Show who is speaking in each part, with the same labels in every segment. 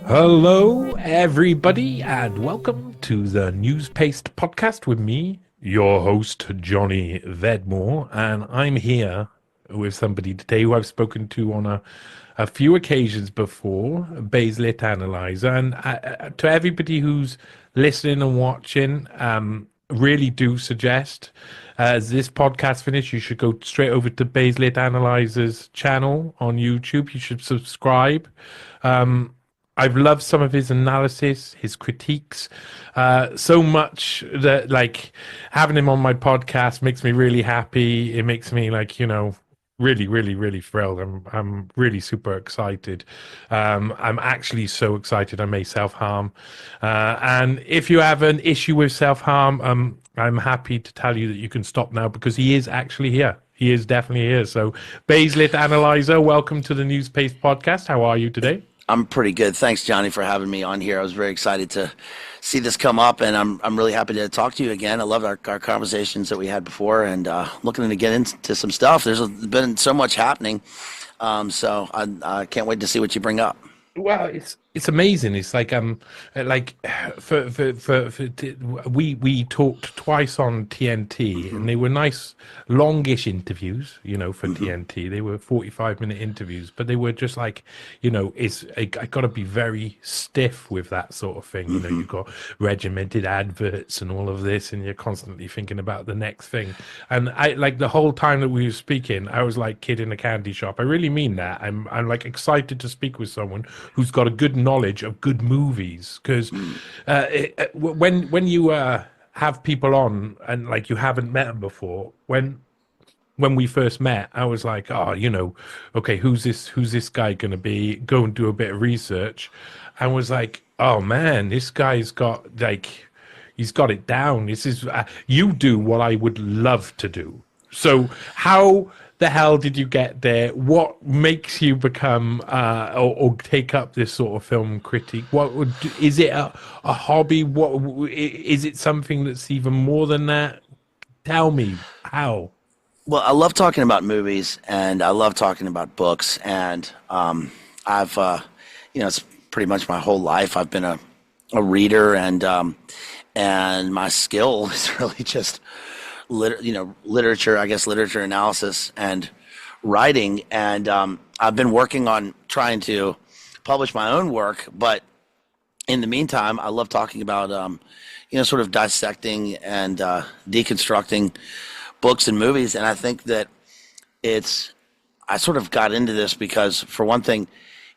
Speaker 1: Hello, everybody, and welcome to the NEWSPASTE Podcast with me, your host, Johnny Vedmore. And I'm here with somebody today who I've spoken to on a few occasions before, Bazed Lit Analyzer. And to everybody who's listening and watching, really do suggest as this podcast finished, you should go straight over to Bazed Lit Analyzer's channel on YouTube. You should subscribe. I've loved some of his analysis, his critiques, so much that like having him on my podcast makes me really happy. It makes me really, really, really thrilled. I'm really super excited. I'm actually so excited I may self-harm. And if you have an issue with self-harm, I'm happy to tell you that you can stop now because he is actually here. He is definitely here. So, Bazed Lit Analyzer, welcome to the NEWSPASTE Podcast. How are you today?
Speaker 2: I'm pretty good. Thanks, Johnny, for having me on here. I was very excited to see this come up, and I'm really happy to talk to you again. I love our conversations that we had before, and looking to get into some stuff. There's been so much happening, so I can't wait to see what you bring up.
Speaker 1: Well, it's amazing. It's like we talked twice on TNT, and they were nice longish interviews, for TNT. They were 45-minute interviews, but they were just like, I got to be very stiff with that sort of thing. You've got regimented adverts and all of this, and you're constantly thinking about the next thing. And I like the whole time that we were speaking, I was like kid in a candy shop. I really mean that. I'm like excited to speak with someone who's got a good knowledge of good movies, because when you have people on and like you haven't met them before, when we first met, I was like, okay, who's this guy gonna be? Go and do a bit of research, and was like, oh man, this guy's got he's got it down. This is you do what I would love to do. So how the hell did you get there? What makes you become or take up this sort of film critique? Is it a hobby? What is it? Something that's even more than that? Tell me how.
Speaker 2: Well, I love talking about movies, and I love talking about books, and I've it's pretty much my whole life I've been a reader, and my skill is really just literature, I guess, literature analysis and writing. And I've been working on trying to publish my own work, but in the meantime, I love talking about, sort of dissecting and deconstructing books and movies. And I think that I sort of got into this because, for one thing,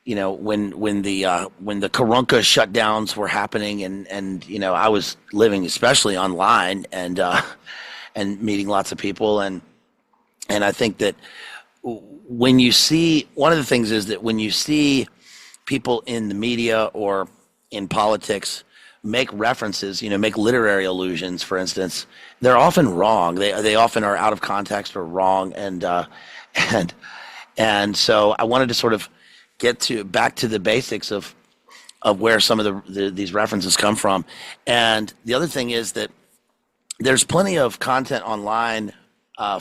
Speaker 2: when the Carunca shutdowns were happening, and I was living especially online and meeting lots of people, and I think that when you see, one of the things is that when you see people in the media or in politics make references, make literary allusions, for instance, they're often wrong. They often are out of context or wrong, and so I wanted to sort of get back to the basics of where some of these references come from. And the other thing is that there's plenty of content online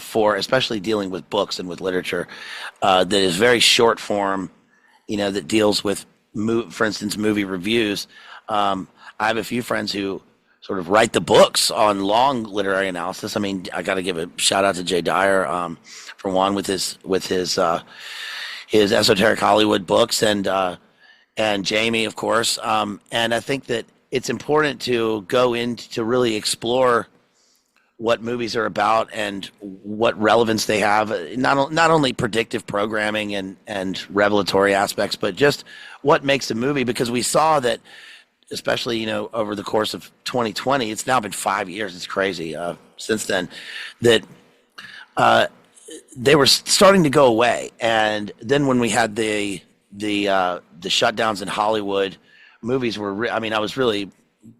Speaker 2: for especially dealing with books and with literature that is very short form, that deals with, for instance, movie reviews. I have a few friends who sort of write the books on long literary analysis. I mean, I got to give a shout out to Jay Dyer, for one, with his esoteric Hollywood books, and Jamie, of course. And I think that it's important to go in to really explore what movies are about and what relevance they have, not only predictive programming and revelatory aspects, but just what makes a movie. Because we saw that, especially over the course of 2020, it's now been 5 years, it's crazy, since then, that they were starting to go away. And then when we had the shutdowns in Hollywood, movies were I was really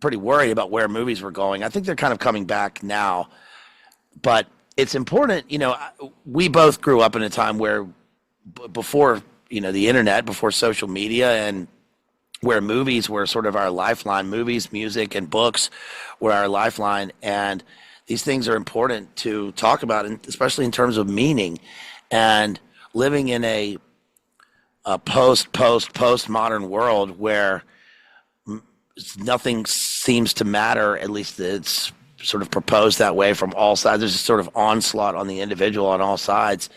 Speaker 2: pretty worried about where movies were going. I think they're kind of coming back now, but it's important. We both grew up in a time where before, the internet, before social media, and where movies were sort of our lifeline. Movies, music, and books were our lifeline. And these things are important to talk about, and especially in terms of meaning. And living in a postmodern world where nothing seems to matter. At least it's sort of proposed that way from all sides. There's a sort of onslaught on the individual on all sides.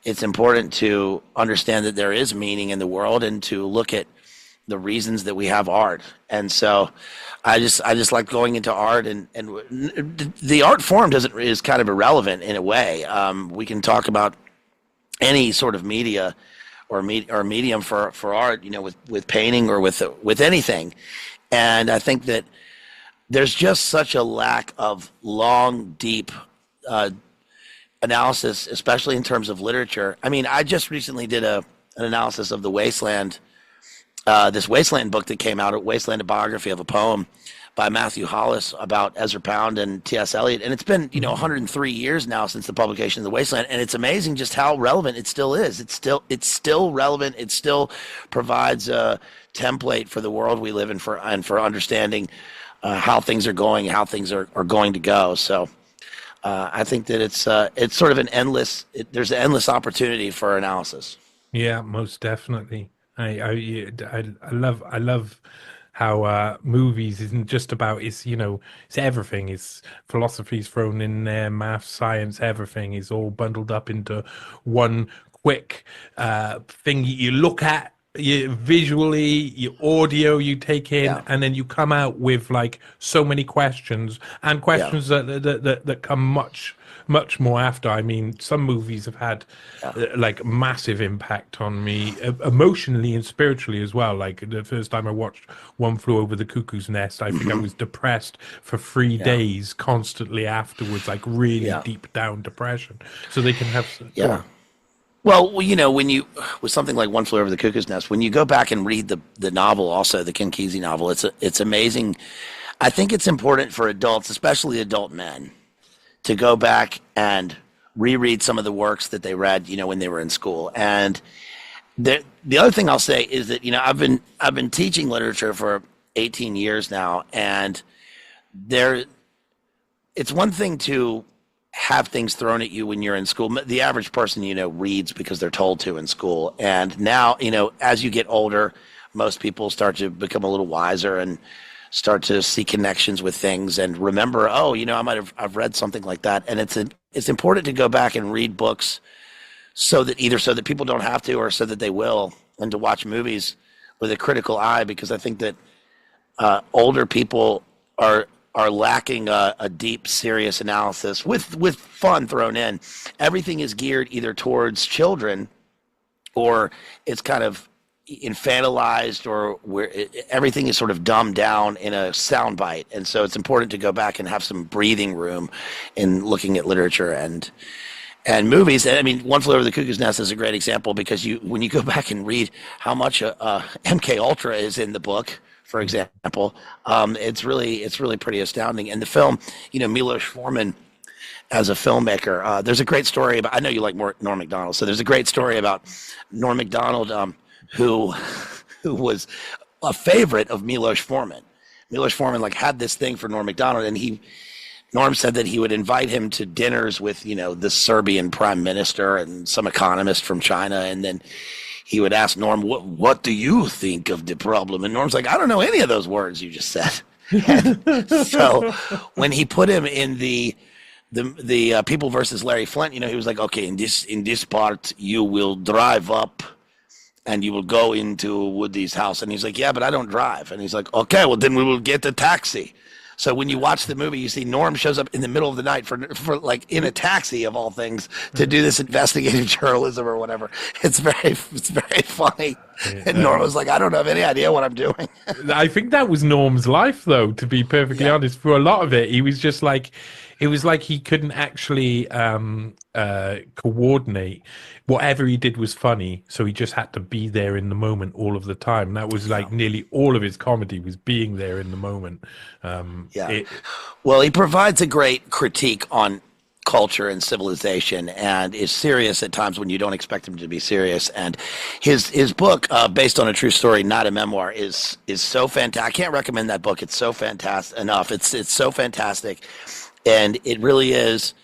Speaker 2: It's important to understand that there is meaning in the world and to look at the reasons that we have art. And so I just like going into art, and the art form is kind of irrelevant in a way. We can talk about any sort of media or medium for art, with painting or with anything. And I think that there's just such a lack of long, deep analysis, especially in terms of literature. I mean, I just recently did an analysis of the Wasteland, this Wasteland book that came out, Wasteland, a biography of a poem by Matthew Hollis about Ezra Pound and T.S. Eliot. And it's been, 103 years now since the publication of the Wasteland. And it's amazing just how relevant it still is. It's still relevant. It still provides a template for the world we live in for understanding how things are going, how things are going to go. So I think that it's sort of there's an endless opportunity for analysis.
Speaker 1: Yeah, most definitely. I love how movies isn't just about, it's everything. It's philosophy's thrown in there, math, science, everything is all bundled up into one quick thing you look at, visually, your audio you take in, and then you come out with like so many questions that come much more after. I mean, some movies have had like massive impact on me emotionally and spiritually as well. Like the first time I watched One Flew Over the Cuckoo's Nest, I think I was depressed for 3 days constantly afterwards, like really deep down depression. So they can have
Speaker 2: Well, with something like One Flew Over the Cuckoo's Nest, when you go back and read the novel, also the Ken Kesey novel, it's amazing. I think it's important for adults, especially adult men, to go back and reread some of the works that they read, when they were in school. And the other thing I'll say is that, I've been teaching literature for 18 years now, and it's one thing to have things thrown at you when you're in school. The average person, reads because they're told to in school. And now, as you get older, most people start to become a little wiser and start to see connections with things and remember, I've read something like that. And it's important to go back and read books so that people don't have to, or so that they will, and to watch movies with a critical eye, because I think that older people are lacking a deep, serious analysis with fun thrown in. Everything is geared either towards children, or it's kind of infantilized, or where everything is sort of dumbed down in a soundbite. And so it's important to go back and have some breathing room in looking at literature and movies. And I mean, One Flew Over the Cuckoo's Nest is a great example, because when you go back and read how much MK Ultra is in the book, for example, it's really pretty astounding. And the film, Milos Forman as a filmmaker, there's a great story about, I know you like Norm Macdonald, so there's a great story about Norm Macdonald, who was a favorite of Milos Forman. Milos Forman had this thing for Norm Macdonald, and Norm said that he would invite him to dinners with, the Serbian prime minister and some economist from China, and then he would ask Norm, what do you think of the problem? And Norm's like, I don't know any of those words you just said. And so when he put him in the People versus Larry Flint, he was like, okay, in this part, you will drive up and you will go into Woody's house. And he's like, yeah, but I don't drive. And he's like, okay, well, then we will get a taxi. So when you watch the movie, you see Norm shows up in the middle of the night for like in a taxi of all things to do this investigative journalism or whatever. It's very funny. Yeah. And Norm was like, I don't have any idea what I'm doing.
Speaker 1: I think that was Norm's life, though, to be perfectly honest. For a lot of it, he was just like, it was like he couldn't actually coordinate. Whatever he did was funny, so he just had to be there in the moment all of the time. That was like nearly all of his comedy was being there in the moment.
Speaker 2: Well, he provides a great critique on culture and civilization, and is serious at times when you don't expect him to be serious. And his book, based on a true story, not a memoir, is so fantastic. I can't recommend that book. It's so fantastic enough. It's so fantastic, and it really is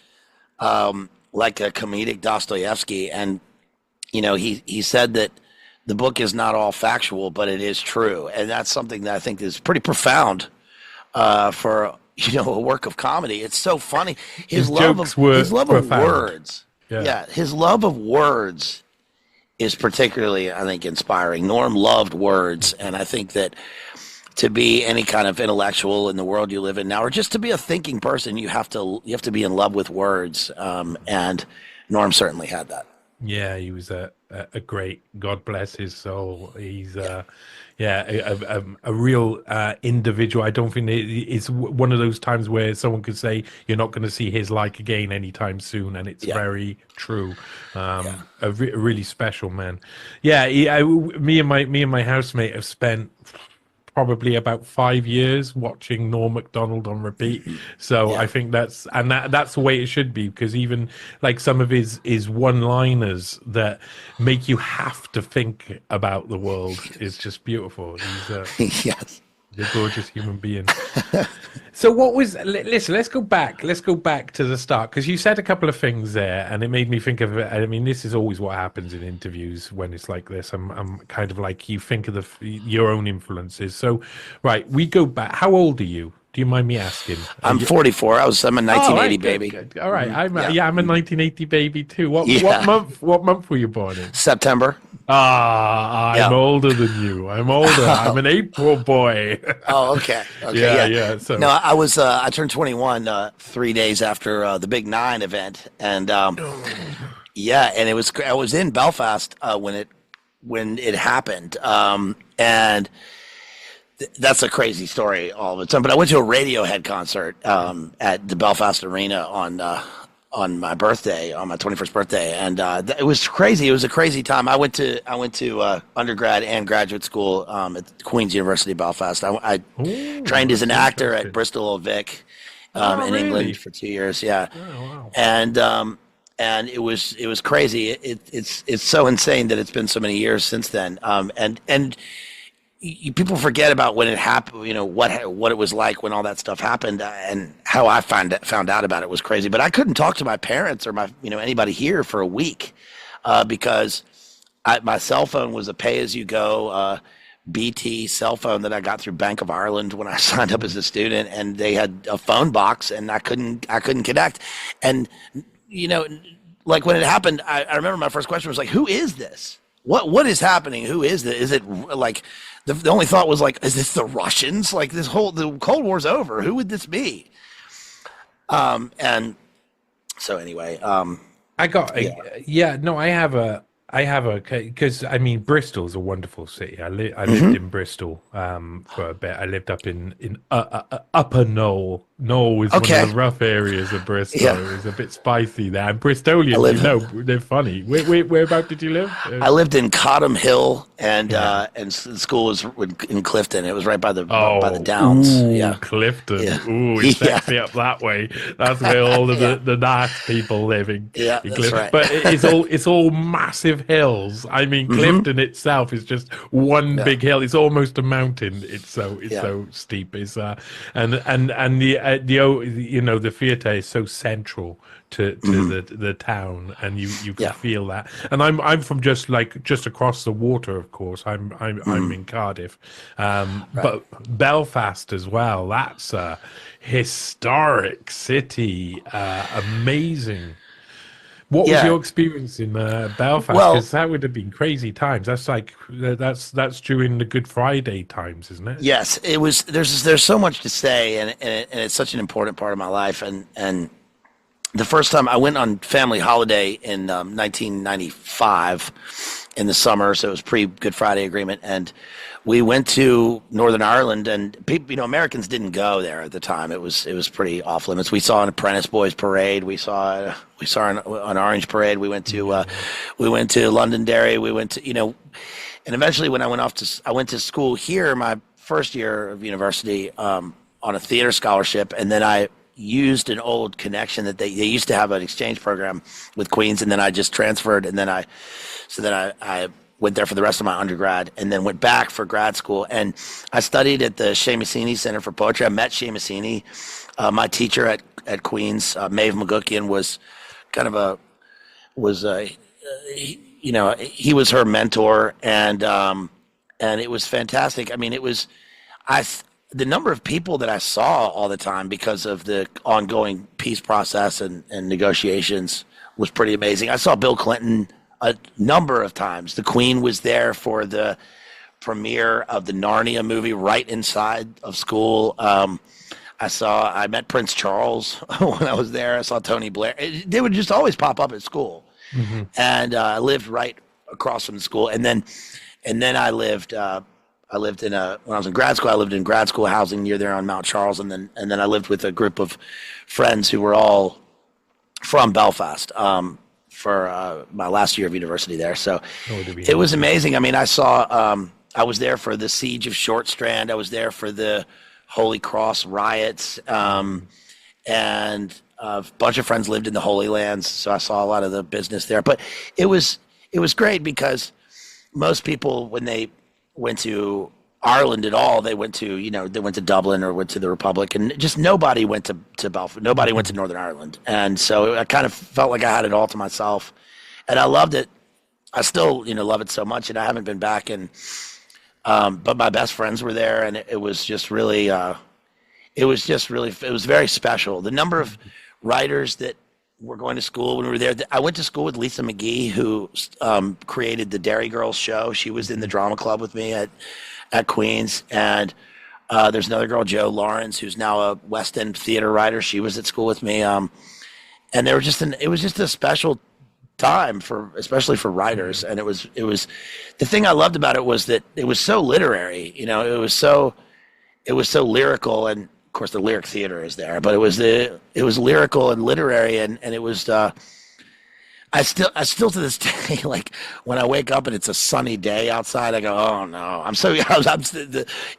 Speaker 2: like a comedic Dostoevsky. And he said that the book is not all factual, but it is true, and that's something that I think is pretty profound for a work of comedy. It's so funny.
Speaker 1: His jokes were
Speaker 2: Of words.
Speaker 1: Yeah,
Speaker 2: his love of words is particularly, I think, inspiring. Norm loved words, and I think that to be any kind of intellectual in the world you live in now, or just to be a thinking person, you have to be in love with words, and Norm certainly had that.
Speaker 1: Yeah, he was a great, God bless his soul. He's a real individual. I don't think it's one of those times where someone could say you're not going to see his like again anytime soon, and it's very true. A really special man. Yeah, me and my housemate have spent probably about 5 years watching Norm Macdonald on repeat. So I think that's the way it should be, because even like some of his one-liners that make you have to think about the world is just beautiful. He's
Speaker 2: Yes.
Speaker 1: a gorgeous human being. So listen, let's go back to the start, because you said a couple of things there and it made me think of it. I mean, this is always what happens in interviews when it's like this. I'm kind of like, you think of your own influences. So right, we go back. How old are you? Do you mind me asking?
Speaker 2: I'm 44. I'm a 1980 baby.
Speaker 1: Good. All right. I'm a 1980 baby too. What month were you born in?
Speaker 2: September.
Speaker 1: I'm older than you. I'm older. I'm an April boy.
Speaker 2: Oh, okay.
Speaker 1: Yeah. So
Speaker 2: no, I turned 21 3 days after the Big 9 event, and and I was in Belfast when it happened, and that's a crazy story all of its own. But I went to a Radiohead concert at the Belfast Arena on my birthday, on my 21st birthday, and it was crazy. It was a crazy time. I went to undergrad and graduate school at Queen's University Belfast. I trained as an actor at Bristol Old Vic in England for 2 years. Yeah,
Speaker 1: wow.
Speaker 2: And it was crazy. It's so insane that it's been so many years since then. And people forget about when it happened, what it was like when all that stuff happened, and how I found out about it was crazy. But I couldn't talk to my parents or anybody here for a week because my cell phone was a pay-as-you-go BT cell phone that I got through Bank of Ireland when I signed up as a student, and they had a phone box, and I couldn't connect. And like when it happened, I remember my first question was like, "Who is this? What is happening? Who is this? Is it like?" The only thought was like, is this the Russians? Like the Cold War's over. Who would this be? And so anyway, I have a because I mean Bristol's a wonderful city. I lived in Bristol for a bit. I lived up in Upper Knoll. Knoll is one of the rough areas of Bristol. Yeah.
Speaker 1: It was a bit spicy there. And Bristolians, they're funny. Whereabout did you live?
Speaker 2: I lived in Cottam Hill, and the school was in Clifton. It was right by the Downs.
Speaker 1: Ooh, Clifton. Yeah. Ooh, it's sexy up that way. That's where all of the nice people living.
Speaker 2: Yeah, that's right.
Speaker 1: But it's all massive hills. I mean, Clifton itself is just one big hill. It's almost a mountain. It's so steep. It's the theater is so central to the town, and you can feel that. And I'm from just across the water, of course. I'm in Cardiff, but Belfast as well. That's a historic city, amazing. What was your experience in Belfast? Because that would have been crazy times. That's during the Good Friday times, isn't it?
Speaker 2: Yes, it was. There's so much to say, and it's such an important part of my life. And the first time I went on family holiday in 1995 in the summer, so it was pre-Good Friday agreement, and we went to Northern Ireland, and people, Americans didn't go there at the time. It was pretty off limits. We saw an Apprentice Boys parade. We saw an Orange parade. We went to Londonderry. We went to and eventually when I went to school here, my first year of university, on a theater scholarship, and then I used an old connection that they used to have an exchange program with Queens, and then I just transferred, and then I went there for the rest of my undergrad, and then went back for grad school. And I studied at the Seamus Center for Poetry. I met Seamus. My teacher at Queens, Maeve McGookian, was kind of he was her mentor, and it was fantastic. I mean, the number of people that I saw all the time because of the ongoing peace process and negotiations was pretty amazing. I saw Bill Clinton a number of times. The Queen was there for the premiere of the Narnia movie right inside of school. I met Prince Charles when I was there. I saw Tony Blair. They would just always pop up at school. Mm-hmm. And I lived right across from the school. And then I lived when I was in grad school, I lived in grad school housing near there on Mount Charles. And then I lived with a group of friends who were all from Belfast for my last year of university there. So it was amazing. I mean, I was there for the siege of Short Strand. I was there for the Holy Cross riots. And a bunch of friends lived in the Holy Lands, so I saw a lot of the business there. But it was great because most people, when they went to Ireland at all, they went to Dublin or went to the Republic, and just nobody went to Belfast. Nobody went to Northern Ireland, and so I kind of felt like I had it all to myself, and I loved it. I still love it so much, and I haven't been back. And but my best friends were there, and it was just really. It was very special. The number of writers that were going to school when we were there. I went to school with Lisa McGee, who created the Dairy Girls show. She was in the drama club with me at Queens. And there's another girl, Jo Lawrence, who's now a West End theater writer. She was at school with me. And it was just a special time especially for writers. And it was the thing I loved about it was that it was so literary. It was so lyrical, and of course the lyric theater is there, but it was lyrical and literary, and it was I still to this day, like when I wake up and it's a sunny day outside, I go, oh no,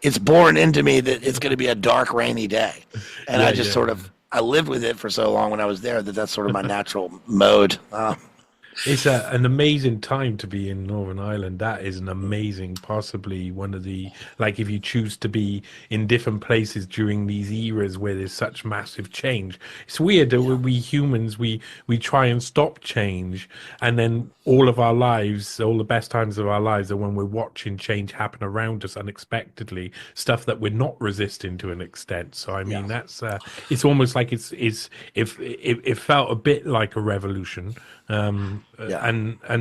Speaker 2: it's born into me that it's going to be a dark, rainy day, and I lived with it for so long when I was there that's sort of my natural mode.
Speaker 1: It's an amazing time to be in Northern Ireland. That is an amazing, possibly one of the, like, if you choose to be in different places during these eras where there's such massive change. It's weird that we humans, we try and stop change, and then all of our lives, all the best times of our lives are when we're watching change happen around us unexpectedly, stuff that we're not resisting to an extent. So I mean, that's it's almost like it felt a bit like a revolution. And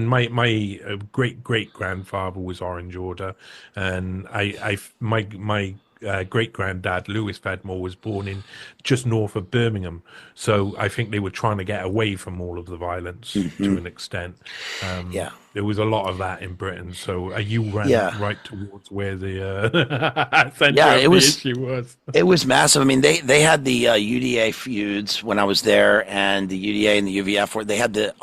Speaker 1: my great grandfather was Orange Order, and my great granddad Lewis Fedmore was born in just north of Birmingham, so I think they were trying to get away from all of the violence to an extent. There was a lot of that in Britain. So you ran right towards where the center of the issue was. It
Speaker 2: was massive. I mean, they had the UDA feuds when I was there, and the UDA and the UVF, where they had the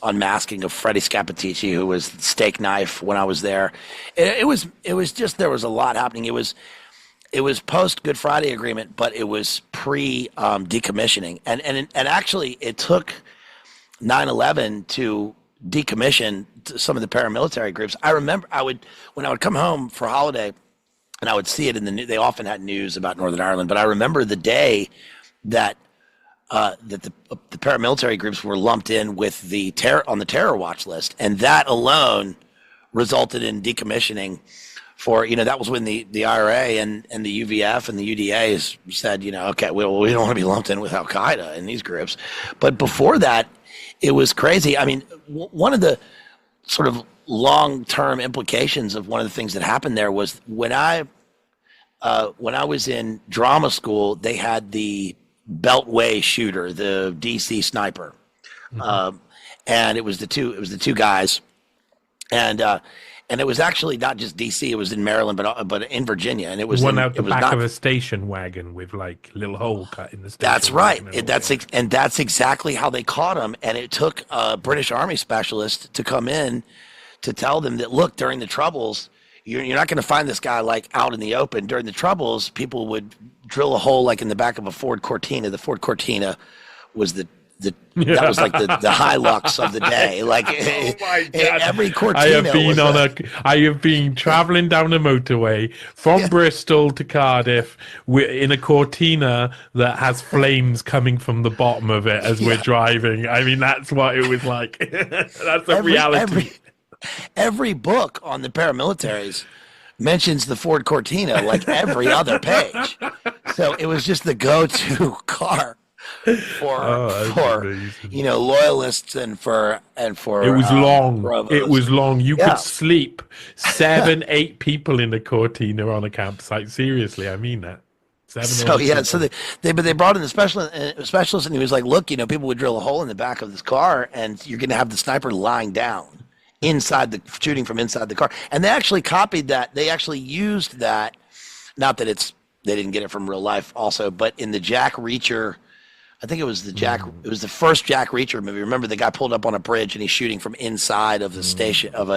Speaker 2: unmasking of Freddie Scappaticci, who was the steak knife when I was there. It was just, there was a lot happening. It was post Good Friday Agreement, but it was pre decommissioning, and actually it took 9/11 to decommission some of the paramilitary groups. I remember when I would come home for holiday, and I would see it in the news. They often had news about Northern Ireland, but I remember the day that the paramilitary groups were lumped in with on the terror watch list, and that alone resulted in decommissioning. That was when the IRA and the UVF and the UDA said, okay, we don't want to be lumped in with Al Qaeda and these groups. But before that, it was crazy. I mean, one of the sort of long-term implications of one of the things that happened there was when I was in drama school, they had the Beltway shooter, the DC sniper, and it was the two guys, and it was actually not just DC; it was in Maryland, but in Virginia, and it was
Speaker 1: one out the back of a station wagon with like little hole cut in the station.
Speaker 2: That's right. That's exactly how they caught him, and it took a British Army specialist to come in to tell them that, look, during the Troubles, you're not going to find this guy like out in the open. During the Troubles, people would drill a hole like in the back of a Ford Cortina. The Ford Cortina was the that was like the Hilux of the day. Like
Speaker 1: Oh my God.
Speaker 2: every Cortina
Speaker 1: I have been traveling down the motorway from Bristol to Cardiff in a Cortina that has flames coming from the bottom of it as we're driving. I mean, that's what it was like. That's a reality.
Speaker 2: Every book on the paramilitaries mentions the Ford Cortina like every other page. So it was just the go-to car for loyalists and for
Speaker 1: it was long.
Speaker 2: provos.
Speaker 1: It was long. You could sleep 7, 8 people in the Cortina on a campsite. Seriously, I mean that.
Speaker 2: So they brought in the specialist, and he was like, look, people would drill a hole in the back of this car, and you're going to have the sniper lying down shooting from inside the car. And they actually copied that. They actually used that. Not that they didn't get it from real life also, but in the Jack Reacher, I think it was it was the first Jack Reacher movie. Remember, the guy pulled up on a bridge and he's shooting from inside of the station of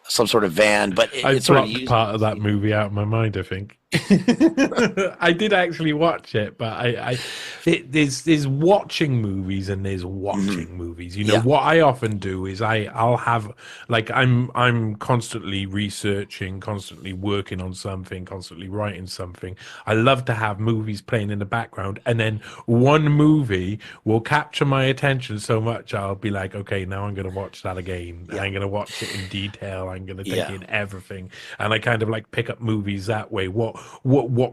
Speaker 2: some sort of van. But
Speaker 1: I blocked part of that movie out of my mind, I think. I did actually watch it, but there's watching movies and there's watching movies. What I often do is I'll have, like, I'm constantly researching, constantly working on something, constantly writing something. I love to have movies playing in the background, and then one movie will capture my attention so much I'll be like, okay, now I'm going to watch that again. And I'm going to watch it in detail. I'm going to take in everything, and I kind of like pick up movies that way. What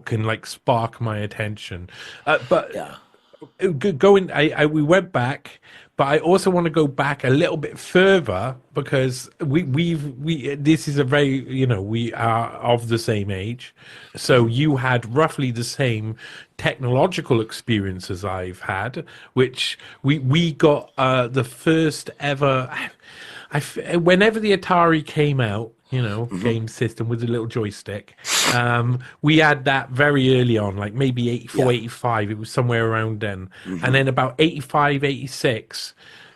Speaker 1: can like spark my attention, we went back, but I also want to go back a little bit further because this is a very, we are of the same age, so you had roughly the same technological experience as I've had, which we got the first ever. Whenever the Atari came out, game system with a little joystick. We had that very early on, like maybe 84, 85. It was somewhere around then. And then about 85, 86.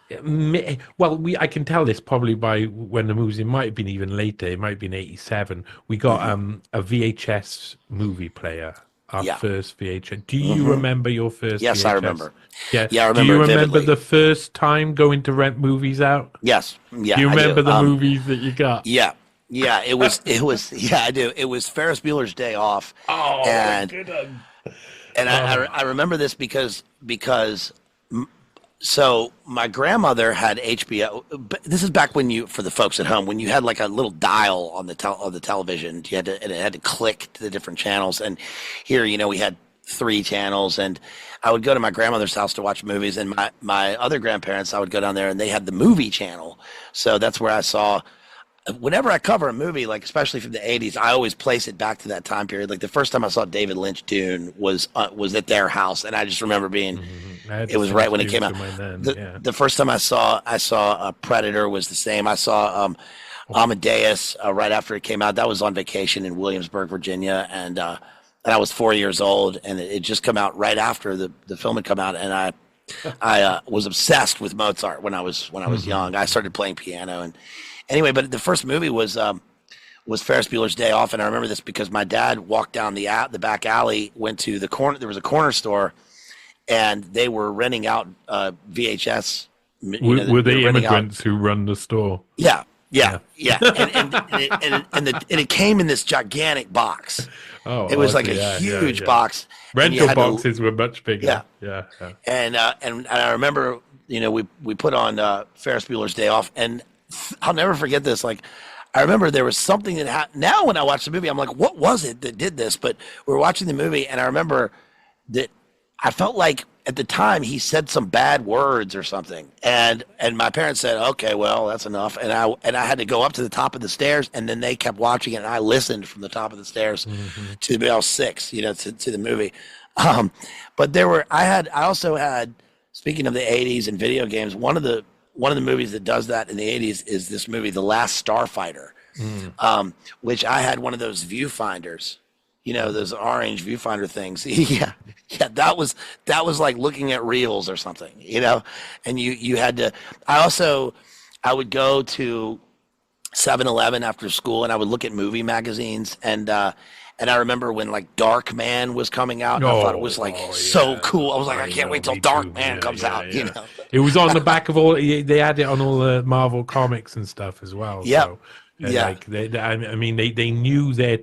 Speaker 1: I can tell this probably by when the movies, it might have been even later. It might have been 87. We got a VHS movie player. Our first VHS. Do you remember your first
Speaker 2: Yes,
Speaker 1: VHS?
Speaker 2: I remember.
Speaker 1: Yeah,
Speaker 2: I remember.
Speaker 1: Do you remember
Speaker 2: vividly.
Speaker 1: the first time going to rent movies out?
Speaker 2: Yes. Yeah.
Speaker 1: Do you remember the movies that you got?
Speaker 2: Yeah. Yeah, it was. Yeah, I do. It was Ferris Bueller's Day Off.
Speaker 1: Oh,
Speaker 2: good one. And I remember this because so my grandmother had HBO. But this is back when for the folks at home, when you had like a little dial on the television, and it had to click to the different channels. And here, we had 3 channels, and I would go to my grandmother's house to watch movies, and my other grandparents, I would go down there, and they had the movie channel. So that's where I saw. Whenever I cover a movie, like especially from the 80s, I always place it back to that time period. Like the first time I saw David Lynch Dune was at their house, and I just remember being, it was right when it came out. The first time I saw Predator was the same. I saw Amadeus right after it came out. That was on vacation in Williamsburg, Virginia, and I was 4 years old, and it just come out right after the film had come out, and I was obsessed with Mozart when I was young. I started playing piano and. Anyway, but the first movie was Ferris Bueller's Day Off, and I remember this because my dad walked down the back alley, went to the corner. There was a corner store, and they were renting out VHS.
Speaker 1: Were they immigrants who run the store?
Speaker 2: Yeah. and it came in this gigantic box.
Speaker 1: Oh,
Speaker 2: it was like a huge box.
Speaker 1: Rental boxes were much bigger.
Speaker 2: Yeah. And I remember, we put on Ferris Bueller's Day Off, and I'll never forget this. Like, I remember there was something that happened. Now, when I watch the movie, I'm like, what was it that did this? But we were watching the movie, and I remember that I felt like at the time he said some bad words or something, and my parents said, "Okay, well, that's enough." And I had to go up to the top of the stairs, and then they kept watching it, and I listened from the top of the stairs to the I was 6, to the movie. But I also had. Speaking of the 80s and video games, one of the movies that does that in the 80s is this movie, The Last Starfighter, which I had one of those viewfinders, those orange viewfinder things. Yeah, that was like looking at reels or something, and you had to. I would go to 7-Eleven after school, and I would look at movie magazines, and I remember when like Dark Man was coming out, and I thought it was like so
Speaker 1: yeah.
Speaker 2: cool. I was like, I can't wait till Dark Man comes
Speaker 1: Yeah,
Speaker 2: out,
Speaker 1: yeah. It was on the back of all. They had it on all the Marvel comics and stuff as well.
Speaker 2: Yep.
Speaker 1: So,
Speaker 2: Yeah.
Speaker 1: like, I mean, they knew their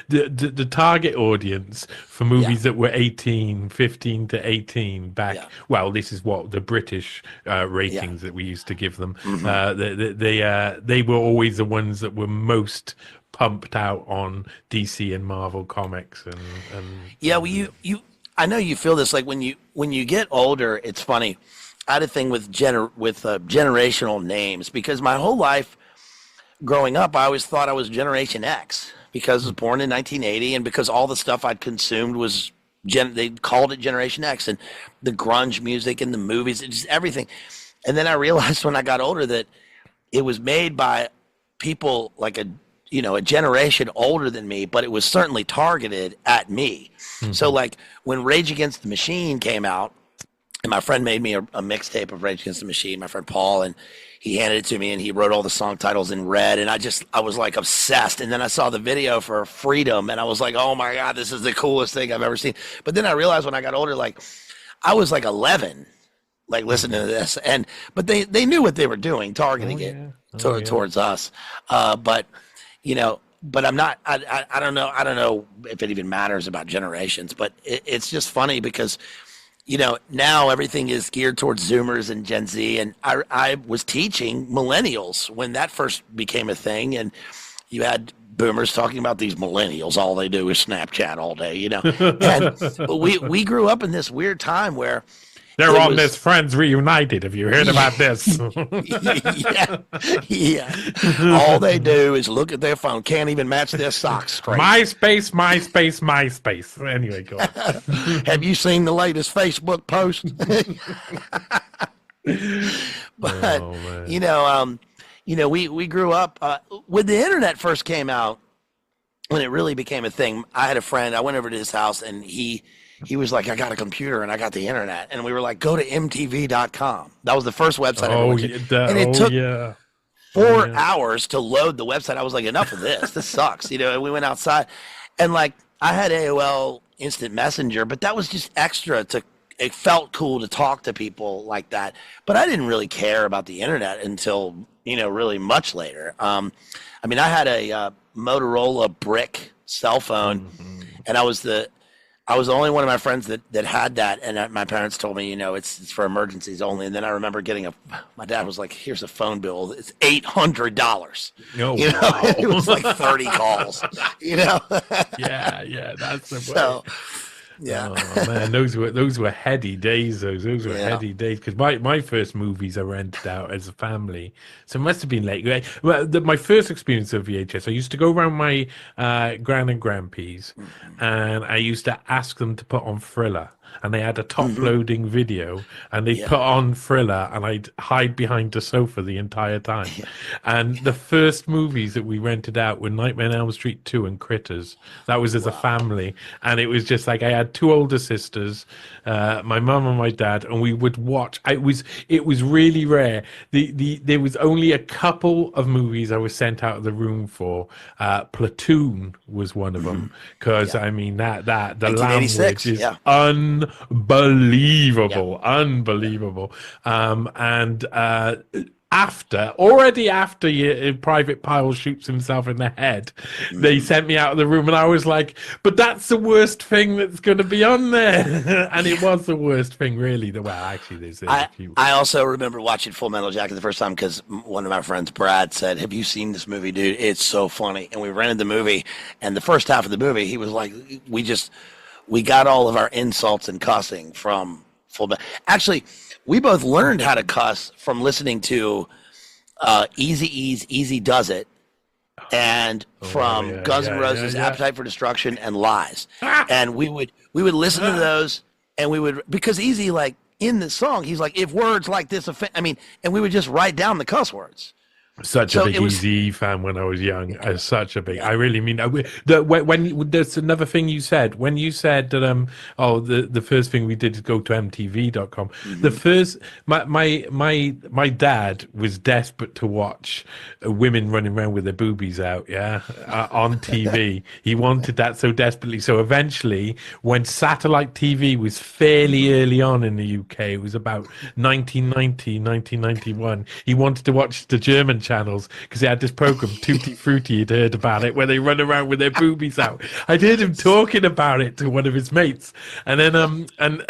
Speaker 1: the target audience for movies that were 15 to 18 back.
Speaker 2: Yeah.
Speaker 1: Well, this is what the British ratings that we used to give them. They were always the ones that were most pumped out on DC and Marvel comics and
Speaker 2: Yeah, well, you I know you feel this like when you get older. It's funny. I had a thing with generational names because my whole life growing up, I always thought I was Generation X because I was born in 1980, and because all the stuff I'd consumed was they called it Generation X, and the grunge music and the movies, just everything. And then I realized when I got older that it was made by people like a generation older than me, but it was certainly targeted at me. So like when Rage Against the Machine came out, and my friend made me a mixtape of Rage Against the Machine, my friend Paul, and he handed it to me, and he wrote all the song titles in red, and I was like obsessed. And then I saw the video for Freedom, and I was like, oh my God, this is the coolest thing I've ever seen. But then I realized when I got older, like I was like 11, like listening to this, but they knew what they were doing, targeting it towards us. But I'm not. I don't know. I don't know if it even matters about generations, but it's just funny because now everything is geared towards Zoomers and Gen Z, and I was teaching millennials when that first became a thing, and you had boomers talking about these millennials. All they do is Snapchat all day, And we grew up in this weird time where
Speaker 1: they're on this Friends Reunited. Have you heard about this?
Speaker 2: yeah. All they do is look at their phone. Can't even match their socks straight.
Speaker 1: MySpace. Anyway, go on.
Speaker 2: Have you seen the latest Facebook post? But we grew up when the internet first came out. When it really became a thing, I had a friend. I went over to his house, and he was like, I got a computer and I got the internet. And we were like, go to MTV.com. That was the first website I went to. And it took 4 hours to load the website. I was like, enough of this. This sucks. And we went outside. And like, I had AOL Instant Messenger, but that was just extra it felt cool to talk to people like that. But I didn't really care about the internet until, really much later. I had a Motorola brick cell phone, and I was the only one of my friends that had that, and my parents told me, it's for emergencies only. And then I remember my dad was like, "Here's a phone bill. It's $800."
Speaker 1: Wow.
Speaker 2: It was like 30 calls.
Speaker 1: Yeah, that's the way.
Speaker 2: So, yeah.
Speaker 1: Oh man, those were heady days. Those were heady days because my first movies I rented out as a family, so it must have been late. Well, my first experience of VHS, I used to go around my gran and grandpa's, and I used to ask them to put on Thriller, and they had a top-loading video, and they put on Thriller, and I'd hide behind the sofa the entire time. And the first movies that we rented out were Nightmare on Elm Street 2 and Critters. That was as a family, and it was just like I had two older sisters, my mum and my dad, and we would watch. It was really rare. There was only a couple of movies I was sent out of the room for. Platoon was one of them, because I mean that the language is unbelievable. And already after Private Pyle shoots himself in the head, they sent me out of the room, and I was like, but that's the worst thing that's going to be on there. And it was the worst thing, really.
Speaker 2: I also remember watching Full Metal Jacket the first time because one of my friends, Brad, said, have you seen this movie, dude? It's so funny. And we rented the movie, and the first half of the movie, he was like, we got all of our insults and cussing from Full Metal. Actually, we both learned how to cuss from listening to Eazy-E's Easy Does It, and from Guns N' Roses' Appetite for Destruction and Lies. And we would listen to those, and because Eazy, like in the song, he's like, if words like this offend, and we would just write down the cuss words.
Speaker 1: Such a
Speaker 2: So
Speaker 1: big
Speaker 2: it was.
Speaker 1: Easy fan when I was young. Such a big.
Speaker 2: Yeah.
Speaker 1: I really mean there's another thing you said when you said that oh the first thing we did is go to MTV.com. The
Speaker 2: Hmm.
Speaker 1: first my dad was desperate to watch women running around with their boobies out, yeah, on TV. He wanted that so desperately. So eventually, when satellite TV was fairly
Speaker 2: Hmm.
Speaker 1: early on in the UK, it was about 1990, 1991. He wanted to watch the German channels because they had this program, Tutti Frutti, he'd heard about it, where they run around with their boobies out. I'd heard him talking about it to one of his mates. And then, and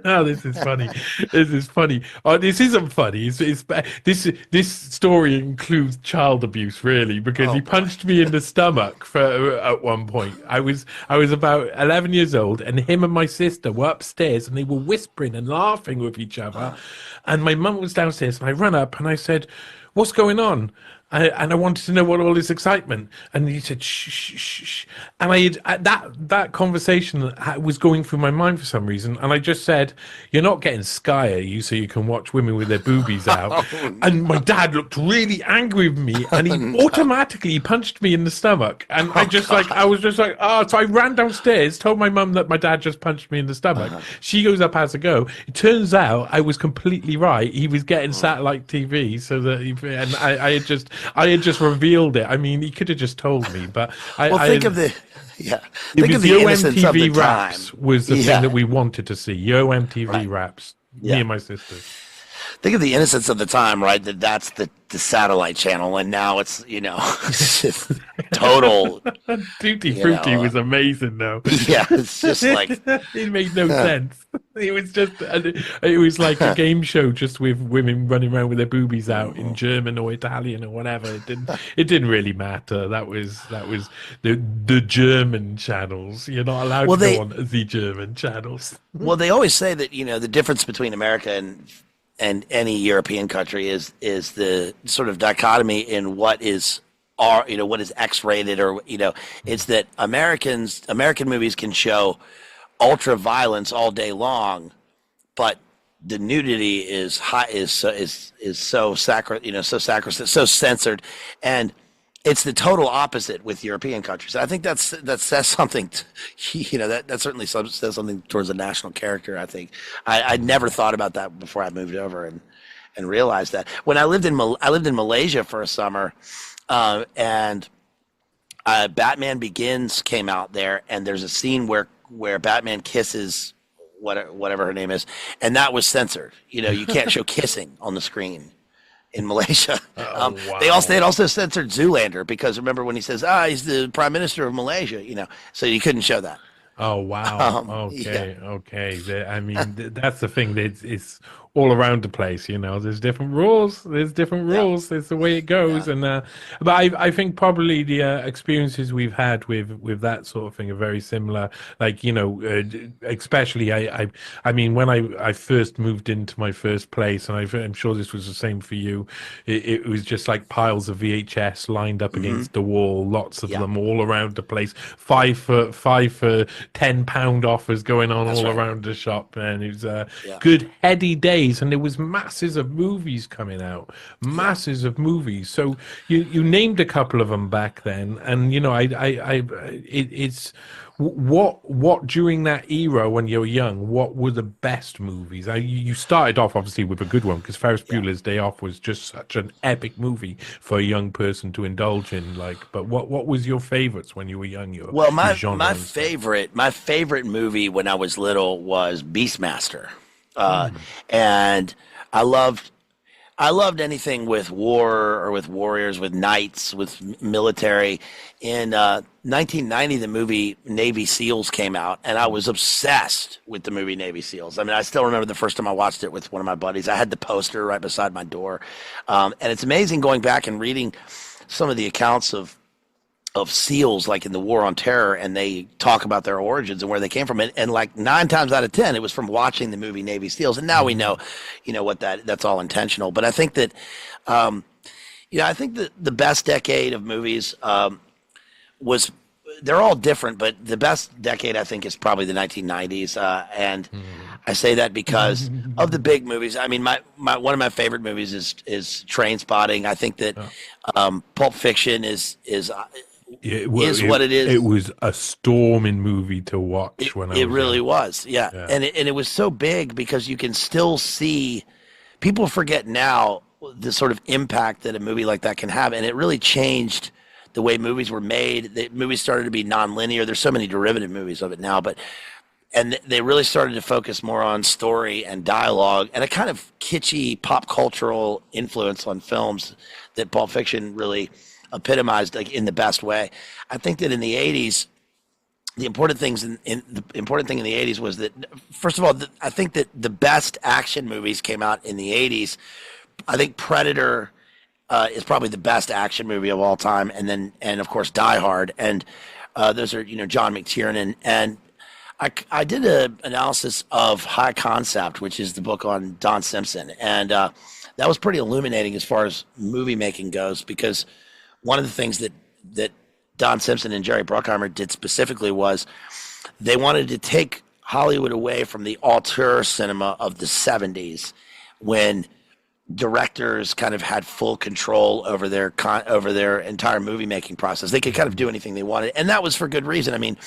Speaker 1: oh, this is funny. This is funny. Oh, this isn't funny. This story includes child abuse, really, because
Speaker 2: Oh
Speaker 1: he
Speaker 2: boy.
Speaker 1: punched me in the stomach at one point. I was about 11 years old, and him and my sister were upstairs, and they were whispering and laughing with each other. And my mum was downstairs, and I ran up and I said, "What's going on?" And I wanted to know what all this excitement. And he said, "Shh, shh, shh, shh." And that conversation was going through my mind for some reason. And I just said, "You're not getting Sky, are you? So you can watch women with their boobies out."
Speaker 2: Oh,
Speaker 1: And my dad looked really angry with me, and he automatically punched me in the stomach. And I was just like, oh. So I ran downstairs, told my mum that my dad just punched me in the stomach. She goes up, has a go. It turns out I was completely right. He was getting satellite TV, so that and I had just revealed it. I mean, he could have just told me, but
Speaker 2: well,
Speaker 1: I
Speaker 2: think of the yeah.
Speaker 1: it
Speaker 2: Think of
Speaker 1: was
Speaker 2: the
Speaker 1: Yo
Speaker 2: innocence of the
Speaker 1: MTV
Speaker 2: time.
Speaker 1: Raps was the thing
Speaker 2: Yeah.
Speaker 1: that we wanted to see. Yo MTV
Speaker 2: Right.
Speaker 1: Raps. Me
Speaker 2: Yeah.
Speaker 1: and my sister.
Speaker 2: Think of the innocence of the time, right? That's the satellite channel, and now it's it's just total.
Speaker 1: Tutti
Speaker 2: You
Speaker 1: Frutti
Speaker 2: know,
Speaker 1: was amazing, though.
Speaker 2: yeah, it's just like
Speaker 1: It made no sense. It was just, it was like a game show just with women running around with their boobies out in German or Italian or whatever. It didn't really matter. That was the German channels. You're not allowed
Speaker 2: well
Speaker 1: to go
Speaker 2: they
Speaker 1: on the German channels.
Speaker 2: well they always say that the difference between America and any European country is the sort of dichotomy in what is what is X-rated, or it's that American movies can show ultra violence all day long, but the nudity is high is so so sacrosanct, so censored, and it's the total opposite with European countries. I think that says something. That certainly says something towards the national character. I think I never thought about that before I moved over and realized that when I lived in Malaysia for a summer, and Batman Begins came out there, and there's a scene where Batman kisses whatever her name is, and that was censored. You can't show kissing on the screen in Malaysia.
Speaker 1: Oh,
Speaker 2: They
Speaker 1: wow.
Speaker 2: had also censored Zoolander, because remember when he says, he's the prime minister of Malaysia, so you couldn't show that.
Speaker 1: Oh wow.
Speaker 2: Yeah.
Speaker 1: Okay. I mean, that's the thing. It's all around the place. There's different rules. There's different
Speaker 2: Yeah.
Speaker 1: rules. It's the way it goes.
Speaker 2: Yeah.
Speaker 1: But I think probably the experiences we've had with that sort of thing are very similar. Like especially I mean when I first moved into my first place, and I'm sure this was the same for you. It was just like piles of VHS lined up against the wall, lots of
Speaker 2: Yeah.
Speaker 1: them all around the place. Five for £10 offers going on
Speaker 2: That's
Speaker 1: all
Speaker 2: right.
Speaker 1: around the shop, and it was
Speaker 2: Yeah.
Speaker 1: good heady days, and there was masses of movies coming out, masses of movies. So you named a couple of them back then, and it's what during that era when you're young, what were the best movies? You started off obviously with a good one, because Ferris Bueller's Day Off was just such an epic movie for a young person to indulge in. But what was your favorites when you were young?
Speaker 2: Well,
Speaker 1: your genre
Speaker 2: my
Speaker 1: and stuff?
Speaker 2: favorite movie when I was little was Beastmaster, and I loved anything with war, or with warriors, with knights, with military. In 1990, the movie Navy SEALs came out, and I was obsessed with the movie Navy SEALs. I mean, I still remember the first time I watched it with one of my buddies. I had the poster right beside my door, and it's amazing going back and reading some of the accounts of SEALs, like in the War on Terror, and they talk about their origins and where they came from. And like 9 times out of 10, it was from watching the movie Navy SEALs. And now we know, what that's all intentional. But I think that, I think that the best decade of movies was, they're all different, but the best decade I think is probably the 1990s. And I say that because of the big movies. I mean, my one of my favorite movies is Train Spotting. I think that Pulp Fiction is what it
Speaker 1: It
Speaker 2: is.
Speaker 1: was a storming movie to watch when I
Speaker 2: It
Speaker 1: was
Speaker 2: really
Speaker 1: young.
Speaker 2: was, yeah.
Speaker 1: Yeah.
Speaker 2: And it was so big because you can still see. People forget now the sort of impact that a movie like that can have, and it really changed the way movies were made. The movies started to be nonlinear. There's so many derivative movies of it now, but and they really started to focus more on story and dialogue and a kind of kitschy pop cultural influence on films that Pulp Fiction really epitomized, like, in the best way. I think that in the 80s, the important things the important thing in the 80s was that, first of all, I think that the best action movies came out in the 80s. I think Predator is probably the best action movie of all time, and of course Die Hard, and those are, John McTiernan. And I did an analysis of High Concept, which is the book on Don Simpson, and that was pretty illuminating as far as movie making goes, because one of the things that Don Simpson and Jerry Bruckheimer did specifically was they wanted to take Hollywood away from the auteur cinema of the 70s, when directors kind of had full control over their entire movie making process. They could kind of do anything they wanted, and that was for good reason. I mean,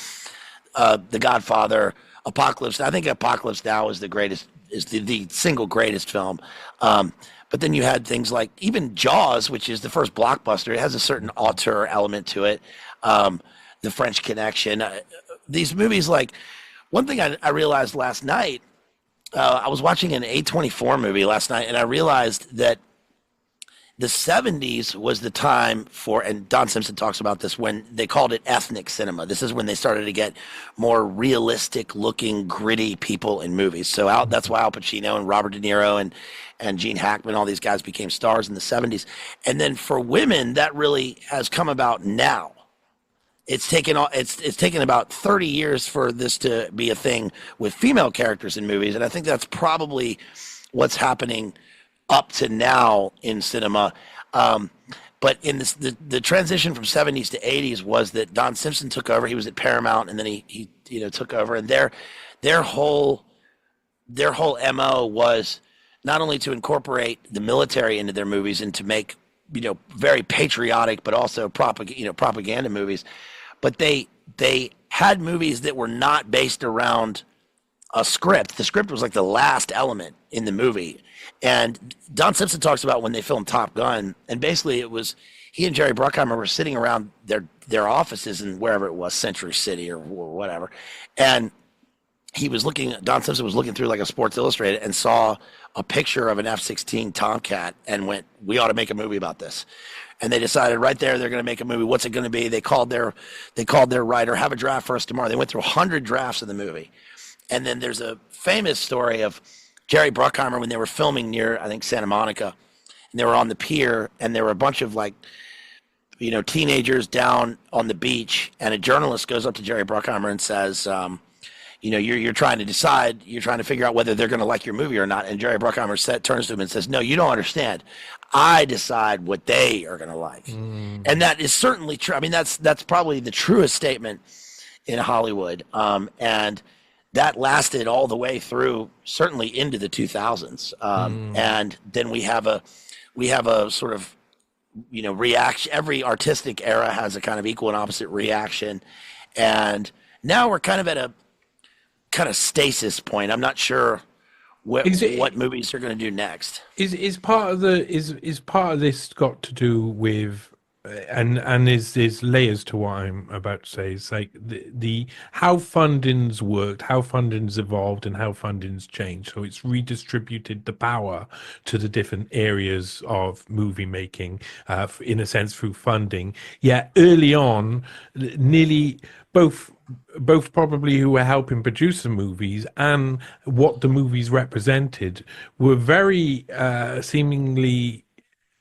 Speaker 2: The Godfather, Apocalypse. I think Apocalypse Now is the single greatest film. But then you had things like even Jaws, which is the first blockbuster. It has a certain auteur element to it. The French Connection. These movies, like, one thing I realized last night, I was watching an A24 movie last night, and I realized that the 70s was the time for, and Don Simpson talks about this, when they called it ethnic cinema. This is when they started to get more realistic looking, gritty people in movies. So that's why Al Pacino and Robert De Niro and Gene Hackman, all these guys became stars in the 70s. And then for women, that really has come about now. It's taken about 30 years for this to be a thing with female characters in movies, and I think that's probably what's happening up to now in cinema. But in this, the transition from 70s to 80s was that Don Simpson took over. He was at Paramount, and then he took over, and their whole MO was not only to incorporate the military into their movies and to make, very patriotic but also propaganda movies, but they had movies that were not based around a script. The script was like the last element in the movie. And Don Simpson talks about when they filmed Top Gun, and basically it was he and Jerry Bruckheimer were sitting around their offices in wherever it was, Century City or whatever, and Don Simpson was looking through like a Sports Illustrated and saw a picture of an F-16 Tomcat and went, "We ought to make a movie about this." And they decided right there they're going to make a movie. What's it going to be? They called their writer, "Have a draft for us tomorrow." They went through 100 drafts of the movie. And then there's a famous story of Jerry Bruckheimer when they were filming near, I think, Santa Monica, and they were on the pier, and there were a bunch of teenagers down on the beach, and a journalist goes up to Jerry Bruckheimer and says, you're trying to figure out whether they're going to like your movie or not. And Jerry Bruckheimer turns to him and says, "No, you don't understand. I decide what they are going to like." And that is certainly true. I mean, that's probably the truest statement in Hollywood. And that lasted all the way through, certainly into the 2000s. And then we have a sort of, reaction. Every artistic era has a kind of equal and opposite reaction. And now we're kind of at a kind of stasis point. I'm not sure what movies are going to do next.
Speaker 1: Is part of this got to do with and there's layers to what I'm about to say. It's like the how funding's worked, how funding's evolved, and how funding's changed. So it's redistributed the power to the different areas of movie making, in a sense, through funding. Yeah, early on, nearly both probably who were helping produce the movies and what the movies represented were very seemingly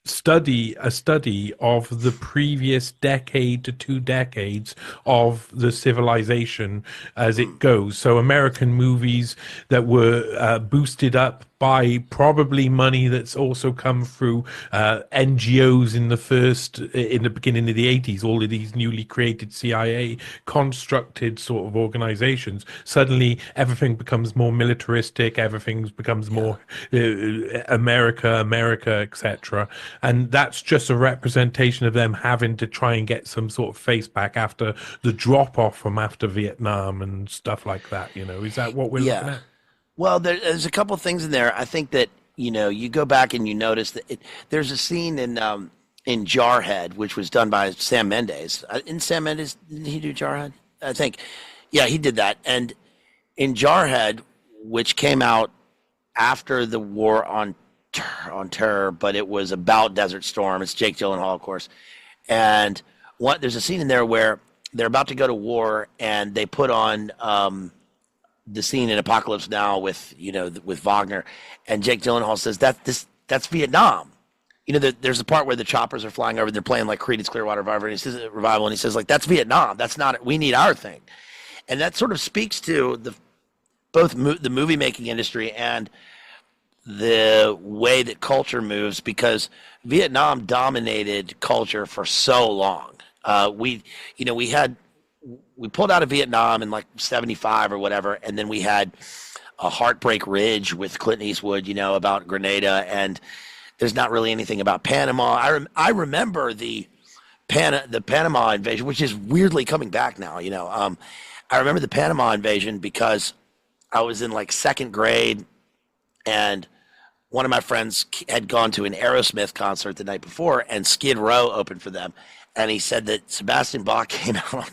Speaker 1: a study of the previous decade to 2 decades of the civilization as it goes. So American movies that were boosted up by probably money that's also come through NGOs in the beginning of the 80s, all of these newly created CIA constructed sort of organizations. Suddenly everything becomes more militaristic, everything becomes more America, etc. And that's just a representation of them having to try and get some sort of face back after the drop off from after Vietnam and stuff like that. Is that what we're looking at?
Speaker 2: Well, there's a couple things in there. I think that you go back and you notice that there's a scene in Jarhead, which was done by Sam Mendes. In Sam Mendes, didn't he do Jarhead? I think, yeah, he did that. And in Jarhead, which came out after the war on terror, but it was about Desert Storm. It's Jake Gyllenhaal, of course. And there's a scene in there where they're about to go to war, and they put on the scene in Apocalypse Now with Wagner, and Jake Gyllenhaal says that's Vietnam. There's a part where the choppers are flying over, they're playing like Creedence Clearwater Revival, and he says like that's Vietnam. That's not it. We need our thing, and that sort of speaks to both the movie making industry and the way that culture moves, because Vietnam dominated culture for so long. We pulled out of Vietnam in like 75 or whatever, and then we had a Heartbreak Ridge with Clint Eastwood, about Grenada, and there's not really anything about Panama. I remember the Panama invasion, which is weirdly coming back now. I remember the Panama invasion because I was in like second grade, and one of my friends had gone to an Aerosmith concert the night before, and Skid Row opened for them. And he said that Sebastian Bach came out on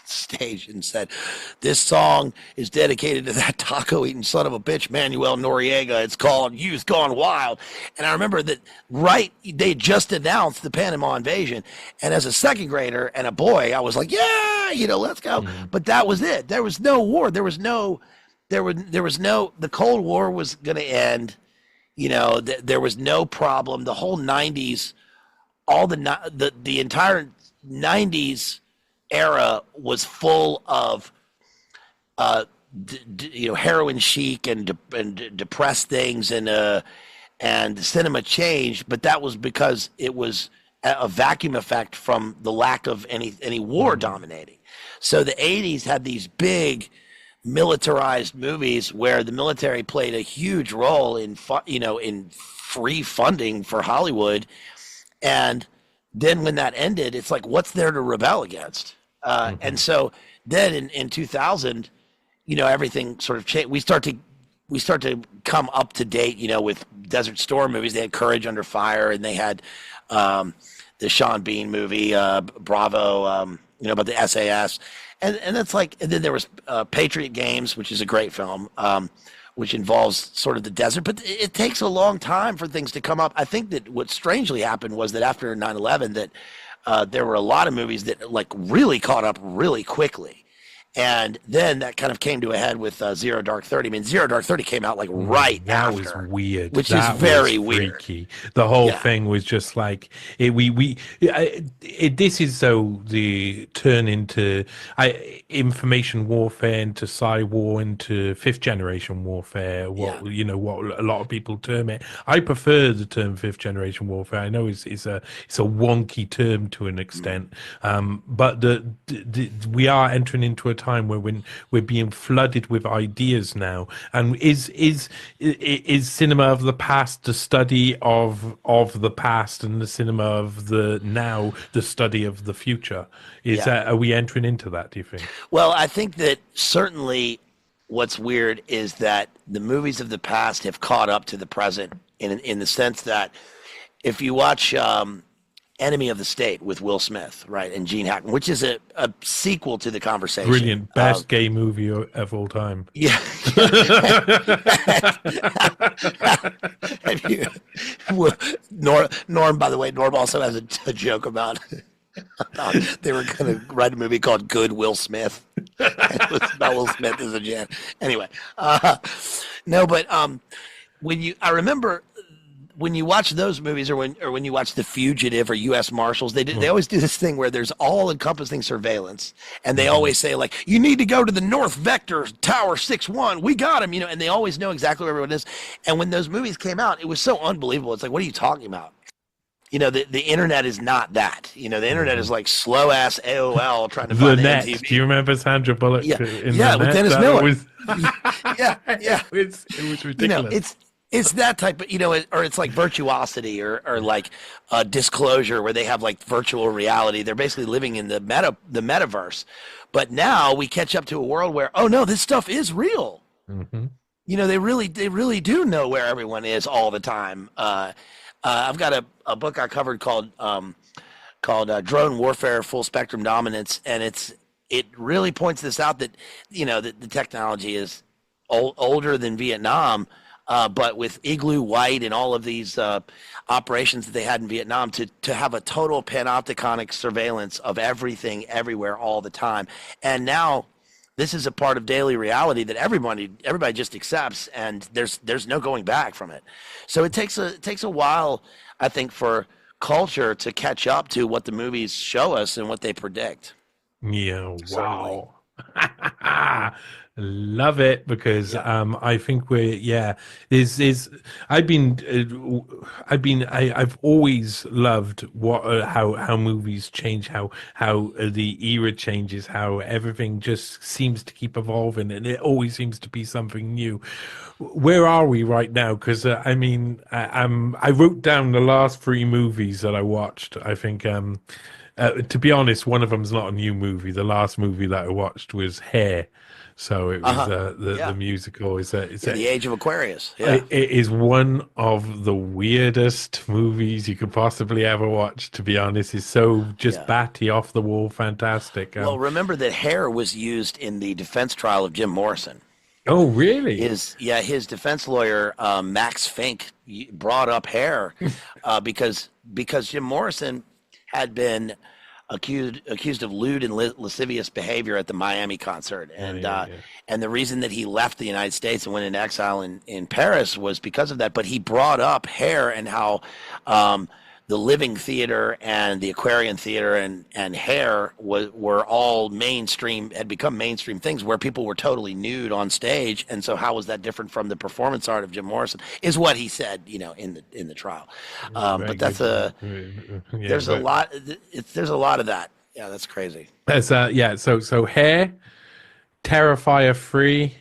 Speaker 2: stage and said, "This song is dedicated to that taco-eating son of a bitch, Manuel Noriega. It's called Youth Gone Wild." And I remember that they just announced the Panama invasion. And as a second grader and a boy, I was like, yeah, let's go. Mm-hmm. But that was it. There was no war. The Cold War was going to end. There was no problem. The whole 90s, the entire 90s era was full of heroin chic and depressed things, and the cinema changed, but that was because it was a vacuum effect from the lack of any war dominating. So the 80s had these big militarized movies where the military played a huge role in free funding for Hollywood. And then when that ended, it's like, what's there to rebel against? And so then in 2000, everything sort of changed. We start to come up to date, with Desert Storm movies. They had Courage Under Fire, and they had the Sean Bean movie, Bravo, about the SAS. And that's like, and then there was Patriot Games, which is a great film, which involves sort of the desert. But it takes a long time for things to come up. I think that what strangely happened was that after 9/11, that there were a lot of movies that like really caught up really quickly. And then that kind of came to a head with Zero Dark 30. I mean, Zero Dark 30 came out like right after. That
Speaker 1: was weird.
Speaker 2: Which is very weird.
Speaker 1: The whole thing was just like, this is so the turn into information warfare, into cyber, into fifth generation warfare, what a lot of people term it. I prefer the term fifth generation warfare. I know it's a wonky term to an extent, but we are entering into a time where we're being flooded with ideas now. And is cinema of the past the study of the past, and the cinema of the now the study of the future? Are we entering into that, do you think?
Speaker 2: Well, I think that certainly what's weird is that the movies of the past have caught up to the present in the sense that if you watch Enemy of the State with Will Smith, right, and Gene Hackman, which is a sequel to The Conversation.
Speaker 1: Brilliant. Best gay movie of all time.
Speaker 2: Yeah. Norm, by the way, Norm also has a joke about they were going to write a movie called Good Will Smith. It was about Will Smith as a Jan. Anyway, no, but I remember when you watch those movies, or when you watch The Fugitive or U.S. Marshals, they always do this thing where there's all encompassing surveillance, and they always say like, you need to go to the North Vector Tower 6-1. We got him, and they always know exactly where everyone is. And when those movies came out, it was so unbelievable. It's like, what are you talking about? The internet is not that. The internet is like slow ass AOL trying to find
Speaker 1: the net.
Speaker 2: MTV.
Speaker 1: Do you remember Sandra Bullock?
Speaker 2: Yeah,
Speaker 1: in
Speaker 2: yeah,
Speaker 1: the
Speaker 2: with
Speaker 1: net?
Speaker 2: Dennis
Speaker 1: That
Speaker 2: Miller.
Speaker 1: was-
Speaker 2: Yeah.
Speaker 1: it was ridiculous.
Speaker 2: It's that type of, or it's like Virtuosity or like Disclosure, where they have like virtual reality. They're basically living in the metaverse. But now we catch up to a world where, oh no, this stuff is real.
Speaker 1: Mm-hmm.
Speaker 2: They really do know where everyone is all the time. I've got a book I covered called Drone Warfare: Full Spectrum Dominance, and it really points this out that that the technology is older than Vietnam, but with Igloo White and all of these operations that they had in Vietnam to have a total panopticonic surveillance of everything everywhere all the time, and now this is a part of daily reality that everybody just accepts, and there's no going back from it. So it takes a while, I think, for culture to catch up to what the movies show us and what they predict.
Speaker 1: Yeah, wow. Love it, because I think I've always loved how movies change, how the era changes, how everything just seems to keep evolving, and it always seems to be something new. Where are we right now? Because I wrote down the last 3 movies that I watched. I think to be honest, one of them's not a new movie. The last movie that I watched was Hair. So it was the musical. It's
Speaker 2: The Age of Aquarius. Yeah.
Speaker 1: It is one of the weirdest movies you could possibly ever watch, to be honest. It's so just batty, off the wall, fantastic.
Speaker 2: Well, remember that Hair was used in the defense trial of Jim Morrison.
Speaker 1: Oh, really?
Speaker 2: His defense lawyer, Max Fink, brought up Hair because Jim Morrison had been accused of lewd and lascivious behavior at the Miami concert, and and the reason that he left the United States and went into exile in Paris was because of that. But he brought up Hair and how the Living Theater and the Aquarian Theater and Hair were all had become mainstream things where people were totally nude on stage. And so how was that different from the performance art of Jim Morrison, is what he said, in the trial. But that's there's a lot of that. Yeah, that's crazy.
Speaker 1: That's so Hair, Terrifier 3,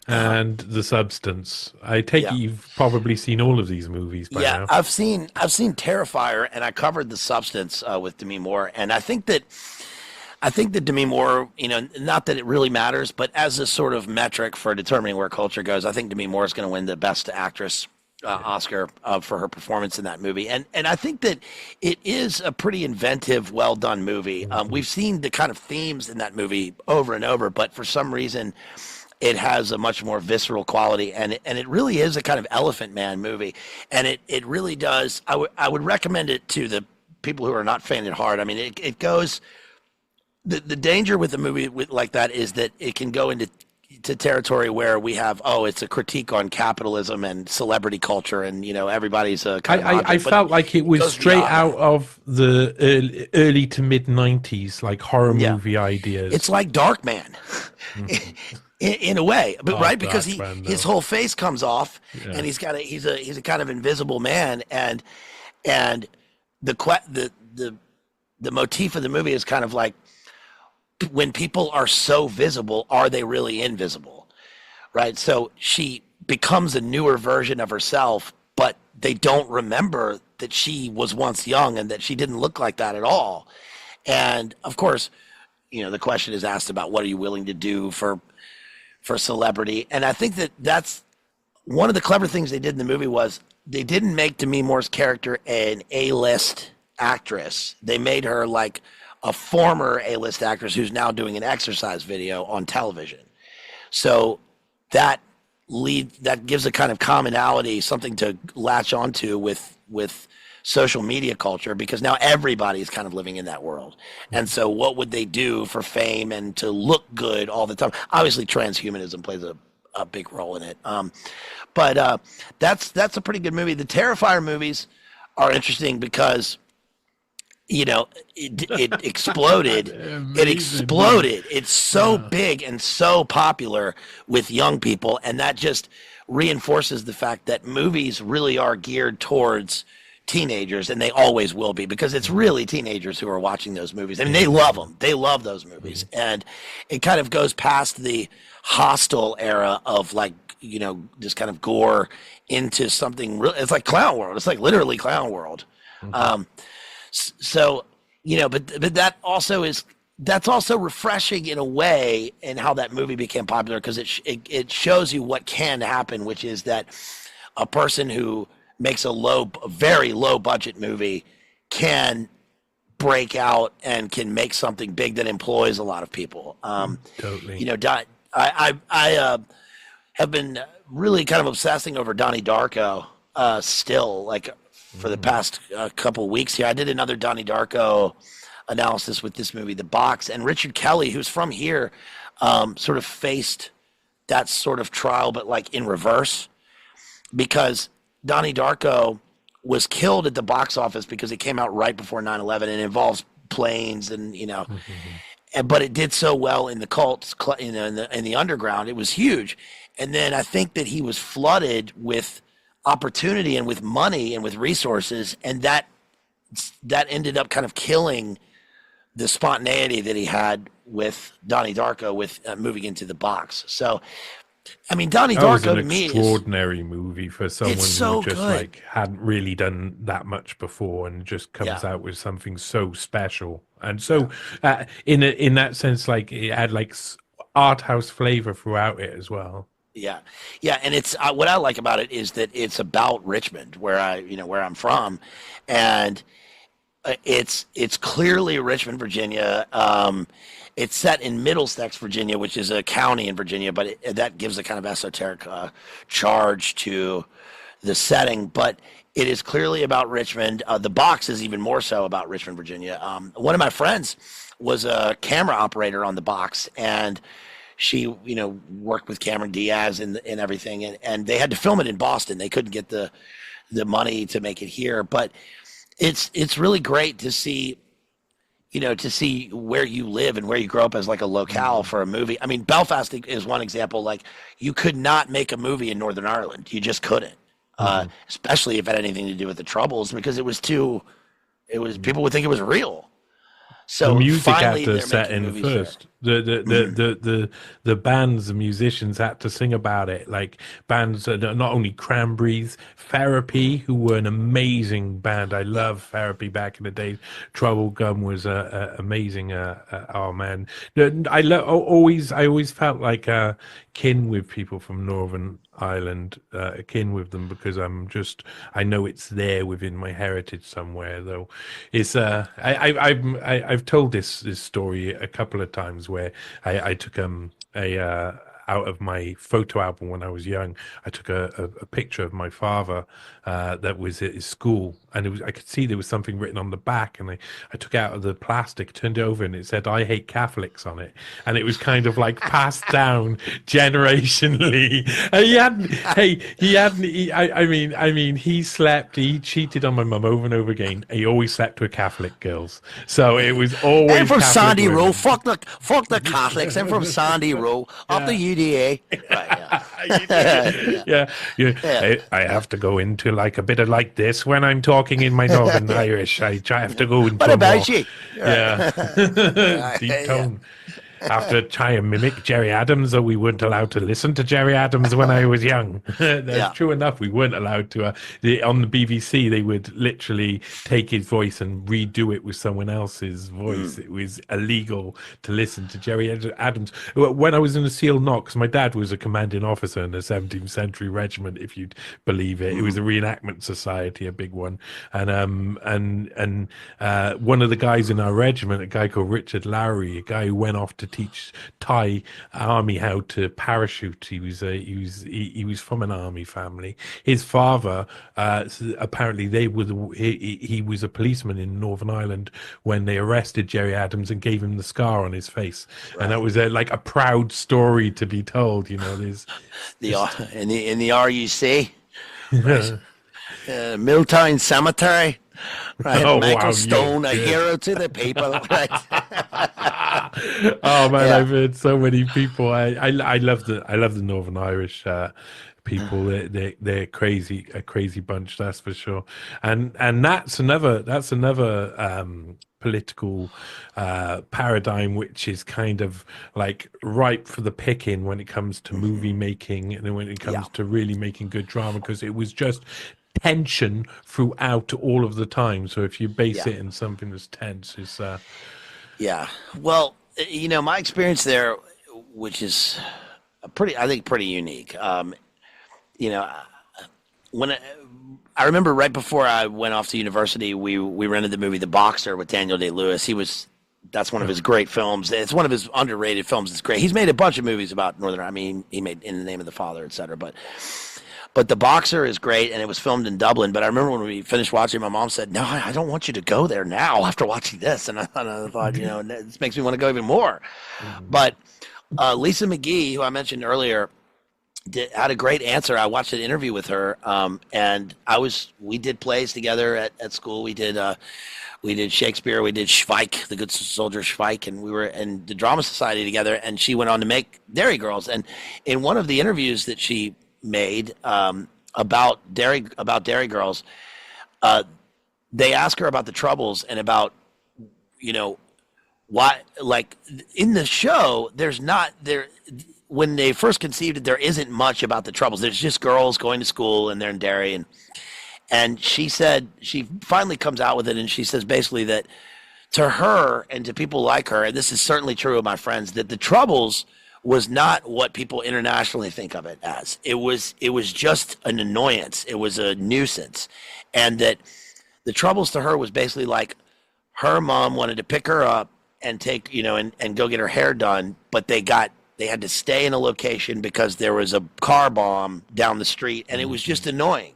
Speaker 1: and The Substance. I take it you've probably seen all of these movies by now.
Speaker 2: I've seen Terrifier, and I covered The Substance with Demi Moore, and I think that Demi Moore, not that it really matters, but as a sort of metric for determining where culture goes, I think Demi Moore is going to win the Best Actress Oscar for her performance in that movie, and I think that it is a pretty inventive, well done movie. We've seen the kind of themes in that movie over and over, but for some reason, it has a much more visceral quality, and it really is a kind of Elephant Man movie, and it really does. I would recommend it to the people who are not faint at heart. I mean, it goes. The danger with a movie like that is that it can go into territory where we have it's a critique on capitalism and celebrity culture, and everybody's a kind of object,
Speaker 1: I felt like it was straight out of the early to mid 90s, like horror movie ideas.
Speaker 2: It's like Darkman. In a way, but right, because his whole face comes off, and he's a kind of invisible man, and the motif of the movie is kind of like, when people are so visible, are they really invisible, right? So she becomes a newer version of herself, but they don't remember that she was once young and that she didn't look like that at all. And of course, the question is asked about what are you willing to do for celebrity. And I think that's one of the clever things they did in the movie was they didn't make Demi Moore's character an A-list actress. They made her like a former A-list actress who's now doing an exercise video on television. So that gives a kind of commonality, something to latch onto with social media culture, because now everybody's kind of living in that world. And so what would they do for fame and to look good all the time? Obviously transhumanism plays a big role in it. But that's a pretty good movie. The Terrifier movies are interesting because it exploded. It exploded. It's so big and so popular with young people, and that just reinforces the fact that movies really are geared towards teenagers, and they always will be, because it's really teenagers who are watching those movies. I mean, they love them. They love those movies, and it kind of goes past the Hostel era of this kind of gore into something real. It's like Clown World. It's like literally Clown World. So, but that also that's also refreshing in a way in how that movie became popular, because it shows you what can happen, which is that a person who makes a very low budget movie can break out and can make something big that employs a lot of people.
Speaker 1: Totally.
Speaker 2: I have been really kind of obsessing over Donnie Darko still, for the past couple of weeks here. I did another Donnie Darko analysis with this movie, The Box, and Richard Kelly, who's from here, sort of faced that sort of trial, but in reverse, because Donnie Darko was killed at the box office because it came out right before 9/11, and it involves planes and but it did so well in the cults, in the underground. It was huge. And then I think that he was flooded with opportunity and with money and with resources, and that ended up kind of killing the spontaneity that he had with Donnie Darko, with moving into the box. So, I mean, Donnie Darko to me is
Speaker 1: an extraordinary movie for someone
Speaker 2: so
Speaker 1: who just
Speaker 2: good.
Speaker 1: hadn't really done that much before, and just comes out with something so special. And so, in that sense, it had art house flavor throughout it as well.
Speaker 2: Yeah, and it's what I like about it is that it's about Richmond, where I'm from, and it's clearly Richmond, Virginia. It's set in Middlesex, Virginia, which is a county in Virginia, but that gives a kind of esoteric charge to the setting. But it is clearly about Richmond. The Box is even more so about Richmond, Virginia. One of my friends was a camera operator on The Box, and she, worked with Cameron Diaz and everything, and they had to film it in Boston. They couldn't get the money to make it here, but it's really great to see, to see where you live and where you grow up as a locale for a movie. I mean, Belfast is one example. You could not make a movie in Northern Ireland. You just couldn't, especially if it had anything to do with the Troubles, because people would think it was real. So
Speaker 1: the music had
Speaker 2: finally
Speaker 1: to set in first. The bands, the musicians had to sing about it. Bands, not only Cranberries, Therapy, who were an amazing band. I love Therapy back in the day. Trouble Gum was amazing. Oh man, I always felt like kin with people from Northern Ireland, akin with them, because I know it's there within my heritage somewhere. Though it's I've told this story a couple of times where I took out of my photo album when I was young. I took a picture of my father that was at his school, and I could see there was something written on the back, and I took it out of the plastic, turned it over, and it said "I hate Catholics" on it, and it was kind of passed down generationally. He cheated on my mum over and over again. He always slept with Catholic girls, so it was always.
Speaker 2: I'm from
Speaker 1: Catholic
Speaker 2: Sandy
Speaker 1: women.
Speaker 2: Row. Fuck the Catholics. I'm from Sandy Row. Up the UDA. Right,
Speaker 1: yeah. I have to go into a bit of this when I'm talking in my Northern Irish. I have to go into
Speaker 2: what about you?
Speaker 1: Deep tone. After trying to mimic Jerry Adams, though we weren't allowed to listen to Jerry Adams when I was young. That's true enough. We weren't allowed to. On the BBC, they would literally take his voice and redo it with someone else's voice. It was illegal to listen to Jerry Adams. When I was in the SEAL Knox, my dad was a commanding officer in the 17th century regiment, if you'd believe it. It was a reenactment society, a big one. And one of the guys in our regiment, a guy called Richard Lowry, a guy who went off to teach Thai army how to parachute. He was from an army family. His father, apparently, he was a policeman in Northern Ireland when they arrested Jerry Adams and gave him the scar on his face, and that was like a proud story to be told. There's
Speaker 2: in the RUC, right? Milltown Cemetery. Right, Michael Stone, a hero to the people. Right.
Speaker 1: Oh man, I've heard so many people. I love the Northern Irish people. They're a crazy bunch, that's for sure. And that's another political paradigm which is kind of like ripe for the picking when it comes to movie making and when it comes to really making good drama, because it was just tension throughout all of the time. So if you base it in something that's tense, it's
Speaker 2: well, my experience there, which is pretty unique. When I remember right before I went off to university, we rented the movie The Boxer with Daniel Day-Lewis. That's one of his great films. It's one of his underrated films. It's great. He's made a bunch of movies about he made In the Name of the Father, etc. But The Boxer is great, and it was filmed in Dublin. But I remember when we finished watching, my mom said, "No, I don't want you to go there now after watching this." And I thought, this makes me want to go even more. But Lisa McGee, who I mentioned earlier, had a great answer. I watched an interview with her, and we did plays together at school. We did Shakespeare, we did Schweik, The Good Soldier Schweik, and we were in the Drama Society together. And she went on to make Dairy Girls. And in one of the interviews that she made about Dairy Girls, they ask her about the Troubles and about why, like, in the show when they first conceived it, there isn't much about the Troubles. There's just girls going to school and they're in Derry, and she said, she finally comes out with it, and she says basically that to her and to people like her, and this is certainly true of my friends, that the Troubles was not what people internationally think of it as. It was just an annoyance. It was a nuisance. And that the Troubles to her was basically like her mom wanted to pick her up and take, and go get her hair done, but they had to stay in a location because there was a car bomb down the street, and it was just annoying.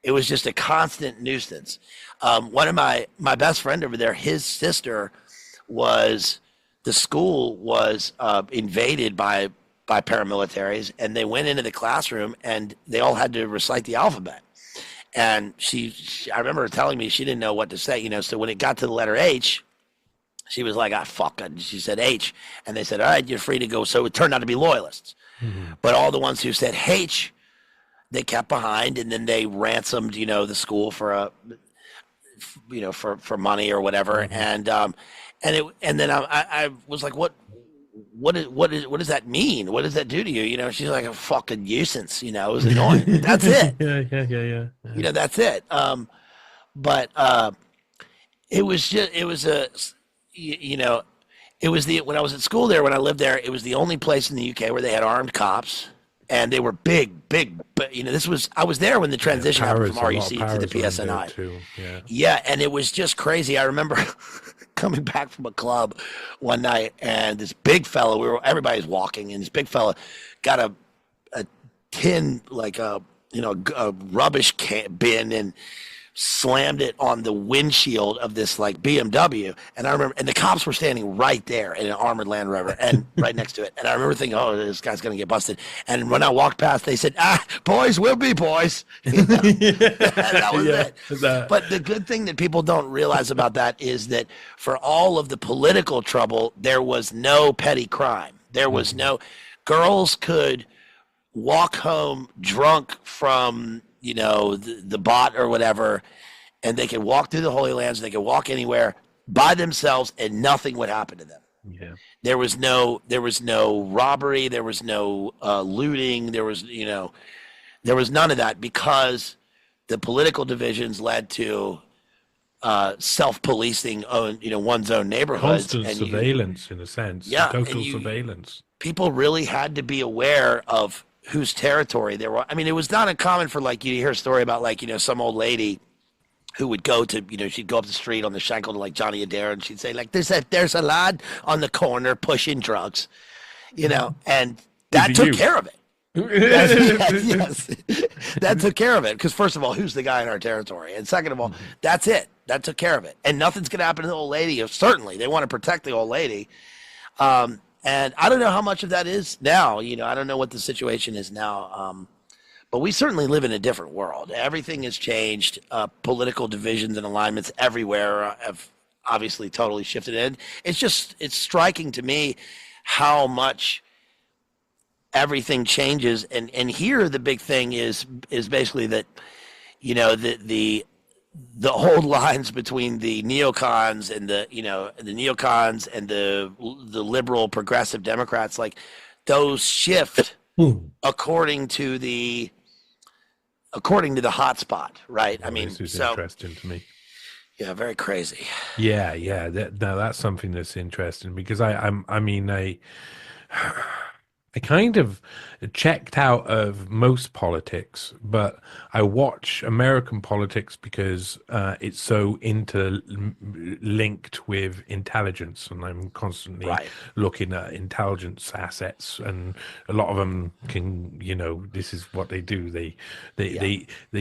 Speaker 2: It was just a constant nuisance. One of my best friend over there, his sister the school was invaded by paramilitaries, and they went into the classroom and they all had to recite the alphabet. And I remember her telling me she didn't know what to say, so when it got to the letter H, she was like, fuck it. She said H, and they said, all right, you're free to go. So it turned out to be loyalists. But all the ones who said H, they kept behind, and then they ransomed, the school for for money or whatever. And then I was like, what does that mean? What does that do to you? She's like, a fucking nuisance. It was annoying. That's it.
Speaker 1: Yeah.
Speaker 2: That's it. But it was when I was at school there, when I lived there, it was the only place in the UK where they had armed cops, and they were big, but I was there when the transition happened from RUC to the PSNI. Yeah, and it was just crazy. I remember coming back from a club one night, and this big fella, everybody's walking, and this big fella got a tin, like a rubbish bin, and slammed it on the windshield of this like BMW. And I remember, and the cops were standing right there in an armored Land Rover and right next to it. And I remember thinking, oh, this guy's going to get busted. And when I walked past, they said, boys will be boys. That was it. But the good thing that people don't realize about that is that for all of the political trouble, there was no petty crime. There was no, girls could walk home drunk from, the bot or whatever, and they could walk through the Holy Lands, they could walk anywhere by themselves, and nothing would happen to them.
Speaker 1: Yeah.
Speaker 2: There was no robbery, there was no looting, there was none of that, because the political divisions led to self-policing one's own neighborhoods.
Speaker 1: Constant surveillance, in a sense.
Speaker 2: Yeah.
Speaker 1: Total surveillance.
Speaker 2: People really had to be aware of whose territory there was. I mean, it was not uncommon for, like, you hear a story about, like, some old lady who would go to, she'd go up the street on the Schenkel to like Johnny Adair, and she'd say like, there's a lad on the corner pushing drugs, and that took care of it. Yes, that took care of it. Because first of all, who's the guy in our territory? And second of all, that's it. That took care of it. And nothing's going to happen to the old lady. Certainly, they want to protect the old lady. And I don't know how much of that is now. I don't know what the situation is now. But we certainly live in a different world. Everything has changed. Political divisions and alignments everywhere have obviously totally shifted. And it's striking to me how much everything changes. And here the big thing is basically that, the old lines between the neocons and the neocons and the liberal progressive Democrats, like those shift according to the hotspot, right?
Speaker 1: I mean, this is interesting to me.
Speaker 2: Yeah, very crazy.
Speaker 1: Yeah. Now that's something that's interesting because I kind of checked out of most politics, but I watch American politics because it's so interlinked with intelligence, and I'm constantly looking at intelligence assets, and a lot of them can, this is what they do. They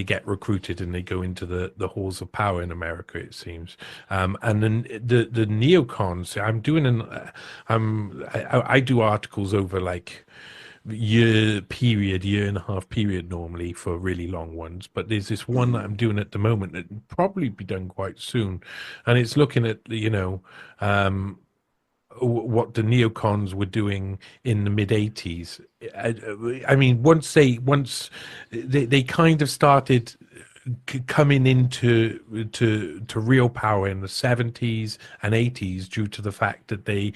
Speaker 1: get recruited and they go into the halls of power in America, it seems. And then the neocons. I do articles over like year and a half period normally for really long ones, but there's this one that I'm doing at the moment that will probably be done quite soon, and it's looking at what the neocons were doing in the mid 80s. I mean, once they kind of started coming into real power in the 70s and 80s due to the fact that they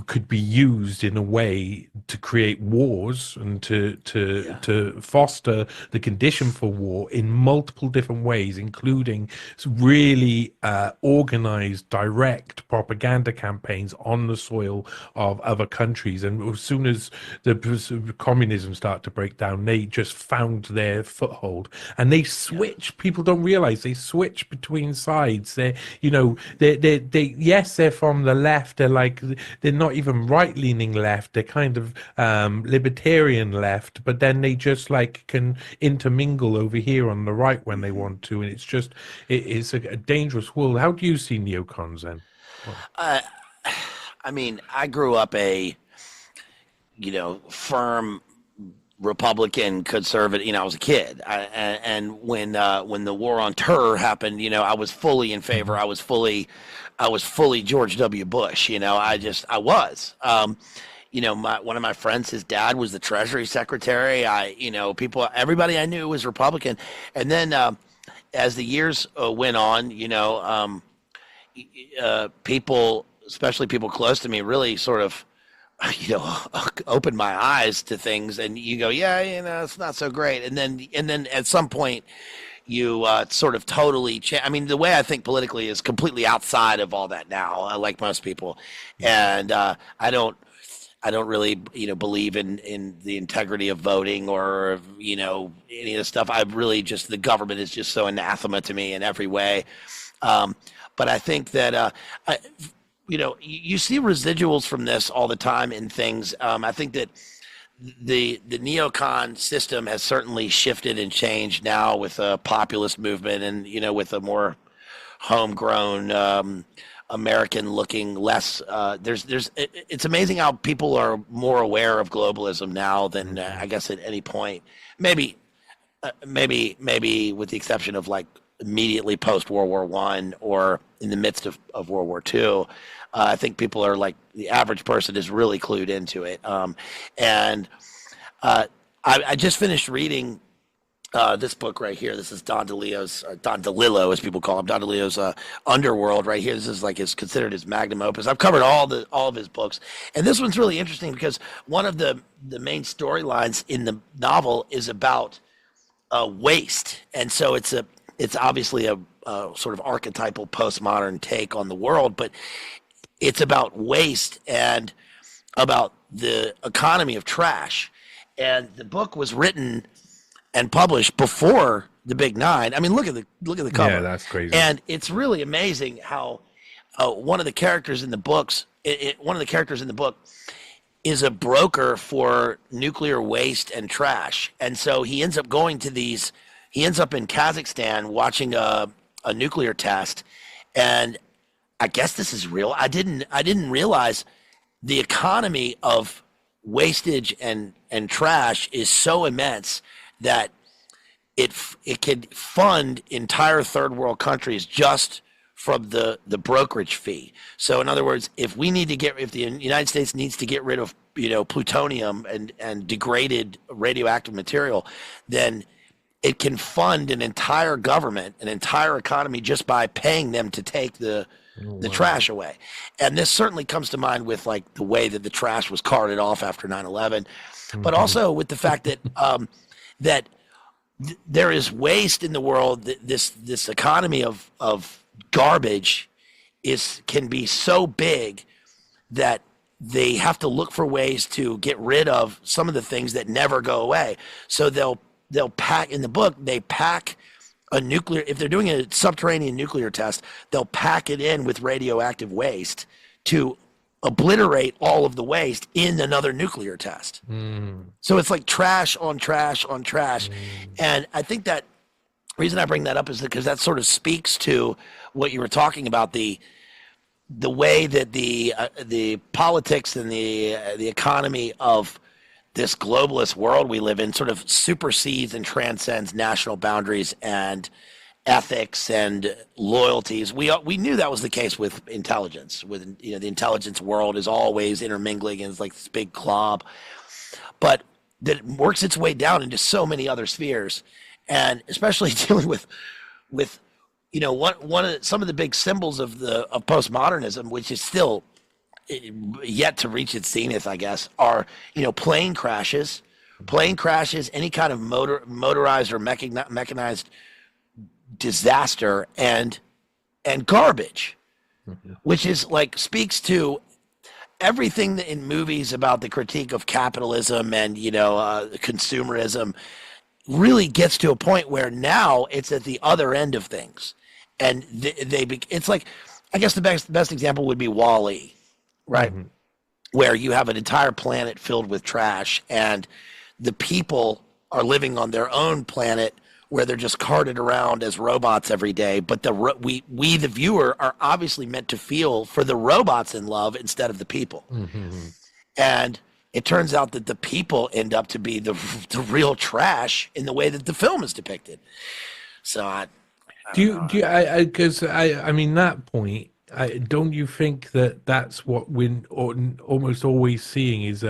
Speaker 1: could be used in a way to create wars and to foster the condition for war in multiple different ways, including really organized direct propaganda campaigns on the soil of other countries. And as soon as the communism started to break down, they just found their foothold, and they switched. People don't realize they switch between sides. They're from the left. They're not even right-leaning left. They're kind of libertarian left, but then they just can intermingle over here on the right when they want to. And it's a dangerous world. How do you see neocons then?
Speaker 2: I mean, I grew up a firm Republican conservative. I was a kid, and when the war on terror happened, I was fully in favor. I was fully George W. Bush. I was. One of my friends, his dad was the Treasury Secretary. Everybody I knew was Republican, and then as the years went on, people, especially people close to me, really sort of opened my eyes to things, and you go, it's not so great. And then at some point you sort of totally change. I mean, the way I think politically is completely outside of all that now, like most people. And I don't really, believe in the integrity of voting or, any of the stuff. I really the government is just so anathema to me in every way. But I think that, you see residuals from this all the time in things. I think that the neocon system has certainly shifted and changed now with a populist movement and, with a more homegrown American looking less. It's amazing how people are more aware of globalism now than I guess at any point. Maybe with the exception of like immediately post World War I or in the midst of World War II. I think people are the average person is really clued into it. I just finished reading this book right here. This is Don DeLillo, as people call him, Don DeLillo's Underworld right here. This is considered his magnum opus. I've covered all of his books, and this one's really interesting because one of the main storylines in the novel is about waste, and so it's obviously a sort of archetypal postmodern take on the world, but it's about waste and about the economy of trash. And the book was written and published before the Big Nine. I mean, look at the cover.
Speaker 1: Yeah, that's crazy.
Speaker 2: And it's really amazing how one of the characters in the books, one of the characters in the book, is a broker for nuclear waste and trash, and so he ends up going to these. He ends up in Kazakhstan watching a nuclear test, and I guess this is real. I didn't realize the economy of wastage and trash is so immense that it could fund entire third world countries just from the brokerage fee. So in other words, if the United States needs to get rid of plutonium and degraded radioactive material, then it can fund an entire government, an entire economy, just by paying them to take the trash away. And this certainly comes to mind with like the way that the trash was carted off after 9/11, but also with the fact that there is waste in the world. This economy of garbage can be so big that they have to look for ways to get rid of some of the things that never go away. So they'll pack in the book. They pack a nuclear. If they're doing a subterranean nuclear test, they'll pack it in with radioactive waste to obliterate all of the waste in another nuclear test. So it's like trash on trash on trash. And I think that reason I bring that up is because that sort of speaks to what you were talking about, the way that the politics and the economy of this globalist world we live in sort of supersedes and transcends national boundaries and ethics and loyalties. We knew that was the case with intelligence. With the intelligence world is always intermingling and it's like this big glob, but that works its way down into so many other spheres, and especially dealing with some of the big symbols of postmodernism, which is still yet to reach its zenith, I guess, are plane crashes, any kind of motorized or mechanized disaster, and garbage, which is like speaks to everything that in movies about the critique of capitalism and consumerism really gets to a point where now it's at the other end of things, and it's like, I guess the best example would be Wall-E, right? Where you have an entire planet filled with trash, and the people are living on their own planet where they're just carted around as robots every day. But we the viewer are obviously meant to feel for the robots in love instead of the people. And it turns out that the people end up to be the real trash in the way that the film is depicted. So I
Speaker 1: mean that point. Don't you think that that's what we're almost always seeing is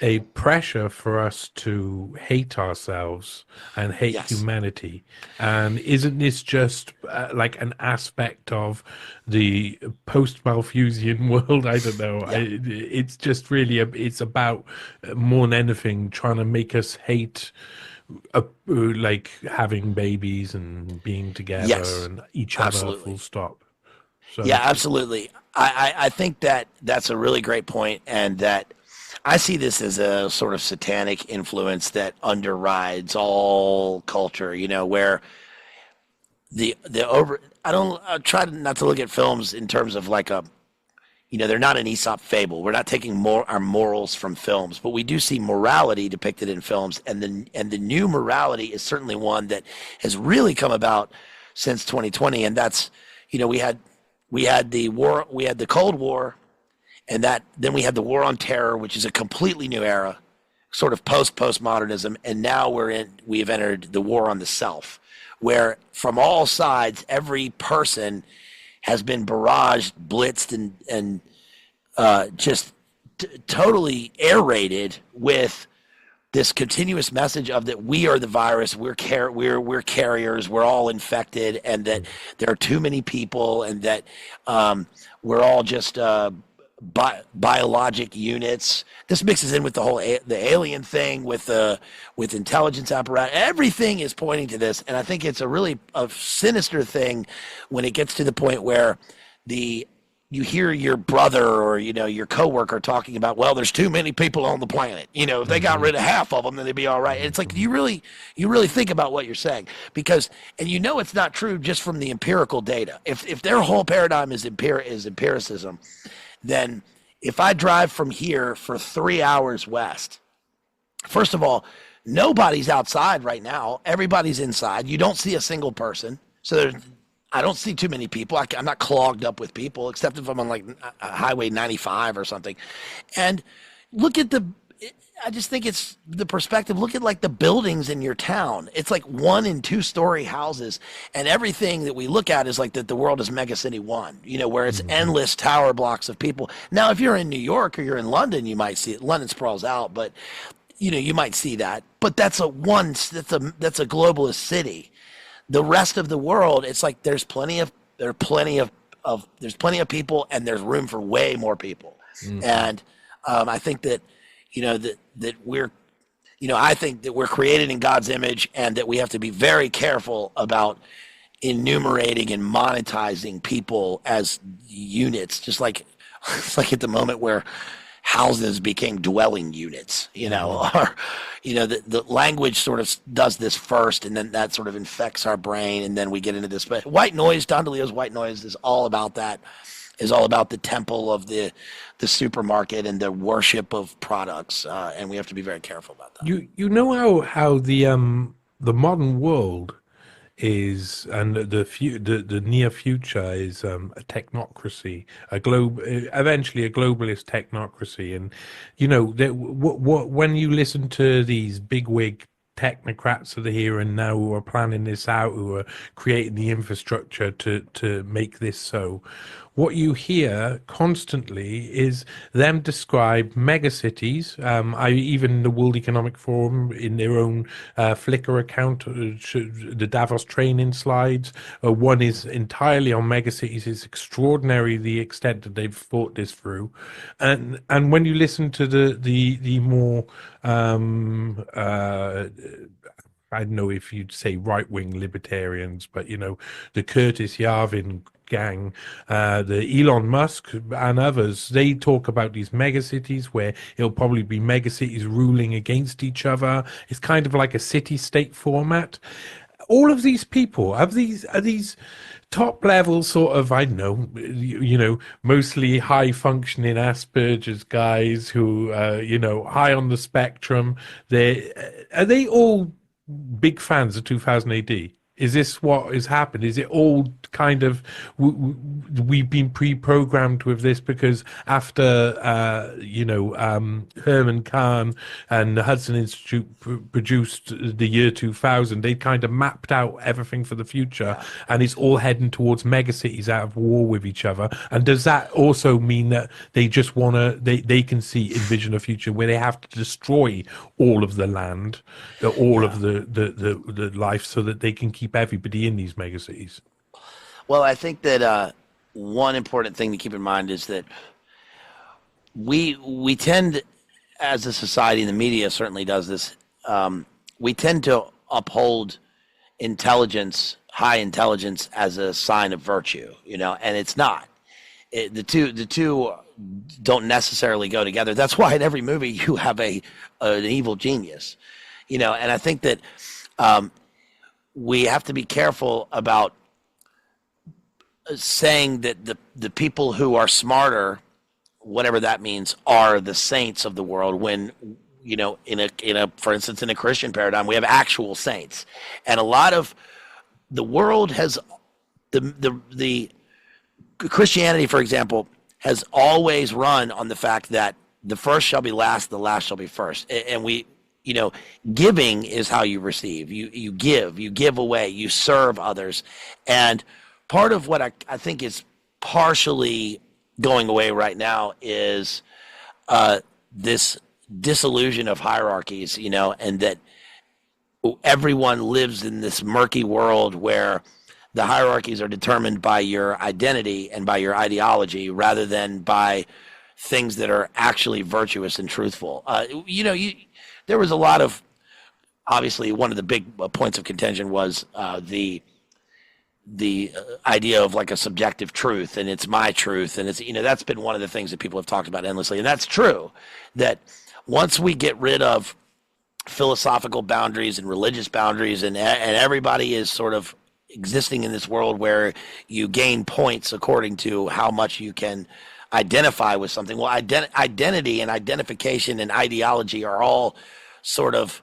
Speaker 1: a pressure for us to hate ourselves and hate humanity? And isn't this just like an aspect of the post-Malthusian world? I don't know. It's just really it's about more than anything trying to make us hate like having babies and being together and each other, full stop. So
Speaker 2: absolutely. I think that's a really great point, and that I see this as a sort of satanic influence that underrides all culture, where I try not to look at films in terms of like they're not an Aesop fable. We're not taking our morals from films, but we do see morality depicted in films, and the new morality is certainly one that has really come about since 2020, and that's we had the war, we had the Cold War, and then we had the War on Terror, which is a completely new era, sort of postmodernism, and now we have entered the war on the self, where from all sides every person has been barraged, blitzed, and just totally aerated with this continuous message of that we are the virus, we're carriers, we're all infected, and that there are too many people, and that we're all just biologic units. This mixes in with the whole the alien thing, with intelligence apparatus. Everything is pointing to this, and I think it's a sinister thing when it gets to the point where the you hear your brother or, your coworker talking about, well, there's too many people on the planet. If they got rid of half of them, then they'd be all right. And it's like, you really think about what you're saying, because, and it's not true just from the empirical data. If their whole paradigm is empiricism, then if I drive from here for 3 hours west, first of all, nobody's outside right now. Everybody's inside. You don't see a single person. So I don't see too many people. I'm not clogged up with people, except if I'm on like Highway 95 or something. And look at I just think it's the perspective. Look at like the buildings in your town. It's like 1- and 2-story houses, and everything that we look at is like that the world is Megacity 1, where it's endless tower blocks of people. Now, if you're in New York or you're in London, you might see it. London sprawls out, but you might see that. But that's a globalist city. The rest of the world, it's like there's plenty of people, and there's room for way more people. And I think that that we're I think that we're created in God's image, and that we have to be very careful about enumerating and monetizing people as units, just like it's like at the moment where houses became dwelling units, or the language sort of does this first, and then that sort of infects our brain, and then we get into this. But white noise, Don DeLeo's White Noise, is all about that. Is all about the temple of the supermarket and the worship of products, and we have to be very careful about that.
Speaker 1: You know how the modern world is, and the near future is a technocracy, eventually a globalist technocracy. And when you listen to these bigwig technocrats of the here and now who are planning this out, who are creating the infrastructure to make this so, what you hear constantly is them describe megacities. Even the World Economic Forum, in their own Flickr account, the Davos training slides, one is entirely on megacities. It's extraordinary the extent that they've thought this through. And when you listen to the more I don't know if you'd say right-wing libertarians, but the Curtis Yarvin gang, the Elon Musk and others, they talk about these megacities where it'll probably be megacities ruling against each other. It's kind of like a city-state format. All of these people are these top level sort of, I don't know, mostly high functioning Asperger's guys who, high on the spectrum. Are they all big fans of 2000 AD? Is this what has happened? Is it all kind of we've been pre-programmed with this because after Herman Kahn and the Hudson Institute produced the year 2000, they kind of mapped out everything for the future, and it's all heading towards megacities out of war with each other. And does that also mean that they just want to they can envision a future where they have to destroy all of the land, all of the life, so that they can keep everybody in these megacities?
Speaker 2: Well, I think that one important thing to keep in mind is that we tend, as a society, and the media certainly does this, we tend to uphold intelligence, high intelligence, as a sign of virtue, and it's not. The two don't necessarily go together. That's why in every movie you have an evil genius, and I think that we have to be careful about saying that the people who are smarter, whatever that means, are the saints of the world, when for instance, in a Christian paradigm, we have actual saints. And a lot of the world has the Christianity, for example, has always run on the fact that the first shall be last, the last shall be first. And giving is how you receive. You give away, you serve others. And part of what I think is partially going away right now is this disillusion of hierarchies, and that everyone lives in this murky world where the hierarchies are determined by your identity and by your ideology rather than by things that are actually virtuous and truthful. There was a lot of, obviously, one of the big points of contention was the idea of like a subjective truth, and it's my truth, and it's, that's been one of the things that people have talked about endlessly, and that's true. That once we get rid of philosophical boundaries and religious boundaries, and everybody is sort of existing in this world where you gain points according to how much you can identify with something. Well, identity and identification and ideology are all sort of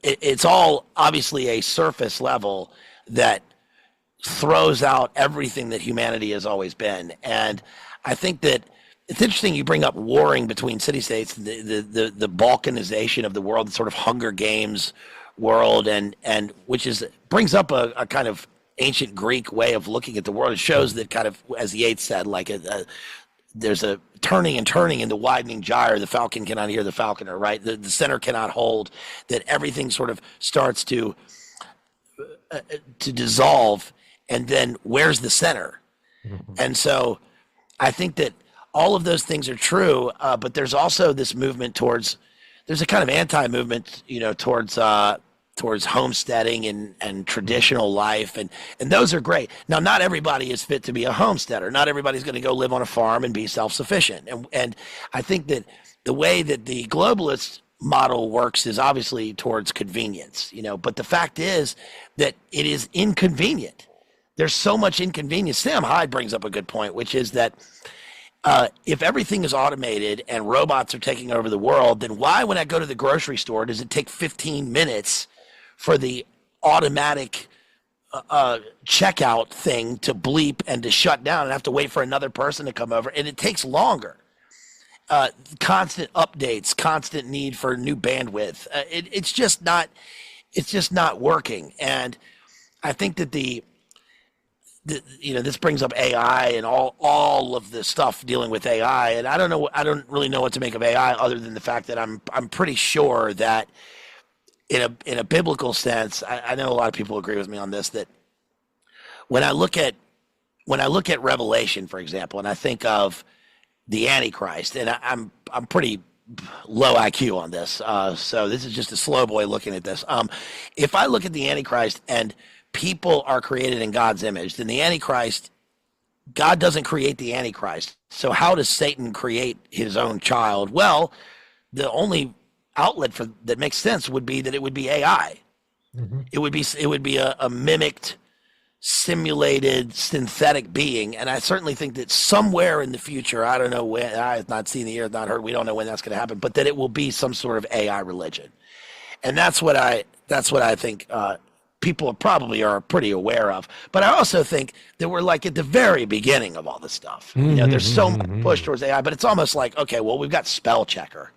Speaker 2: it's all obviously a surface level that throws out everything that humanity has always been. And I think that it's interesting you bring up warring between city-states, the balkanization of the world, the sort of Hunger Games world, and which brings up a kind of ancient Greek way of looking at the world. It shows that, kind of, as Yeats said, like there's a turning and turning in the widening gyre. The falcon cannot hear the falconer, right? The center cannot hold, that everything sort of starts to dissolve, and then where's the center? Mm-hmm. And so I think that all of those things are true, but there's also this movement there's a kind of anti-movement, towards homesteading and traditional life, and those are great. Now, not everybody is fit to be a homesteader. Not everybody's going to go live on a farm and be self-sufficient. And I think that the way that the globalist model works is obviously towards convenience, but the fact is that it is inconvenient. There's so much inconvenience. Sam Hyde brings up a good point, which is that if everything is automated and robots are taking over the world, then why, when I go to the grocery store, does it take 15 minutes for the automatic checkout thing to bleep and to shut down, and I have to wait for another person to come over, and it takes longer? Constant updates, constant need for new bandwidth. It's just not working. And I think that this brings up AI and all of the stuff dealing with AI, and I don't really know what to make of AI, other than the fact that I'm pretty sure that in a biblical sense, I know a lot of people agree with me on this, that when I look at Revelation, for example, and I think of the Antichrist, and I'm pretty low IQ on this, so this is just a slow boy looking at this. If I look at the Antichrist and people are created in God's image, then the Antichrist, God doesn't create the Antichrist. So how does Satan create his own child? Well, the only outlet that makes sense would be that it would be AI. Mm-hmm. It would be a mimicked, simulated, synthetic being. And I certainly think that somewhere in the future, I don't know when, I have not seen the ear, not heard, we don't know when that's going to happen, but that it will be some sort of AI religion. And that's what I think people probably are pretty aware of. But I also think that we're like at the very beginning of all this stuff.
Speaker 1: Mm-hmm,
Speaker 2: there's so much push towards AI, but it's almost like, okay, well, we've got spell checker,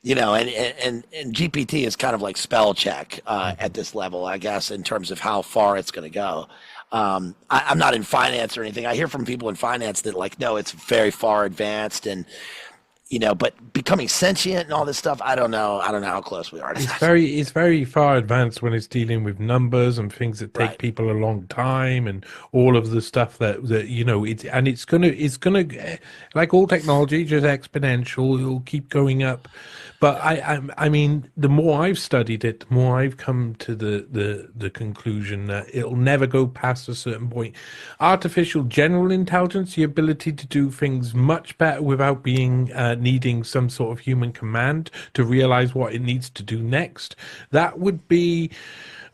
Speaker 2: and GPT is kind of like spell check at this level, I guess, in terms of how far it's going to go. I'm not in finance or anything. I hear from people in finance that, like, no, it's very far advanced, and but becoming sentient and all this stuff, I don't know how close we are to that.
Speaker 1: It's very far advanced when it's dealing with numbers and things that take people a long time, and all of the stuff that it's gonna, like all technology, just exponential. It'll keep going up. But I mean, the more I've studied it, the more I've come to the conclusion that it'll never go past a certain point. Artificial general intelligence, the ability to do things much better without being needing some sort of human command to realize what it needs to do next, that would be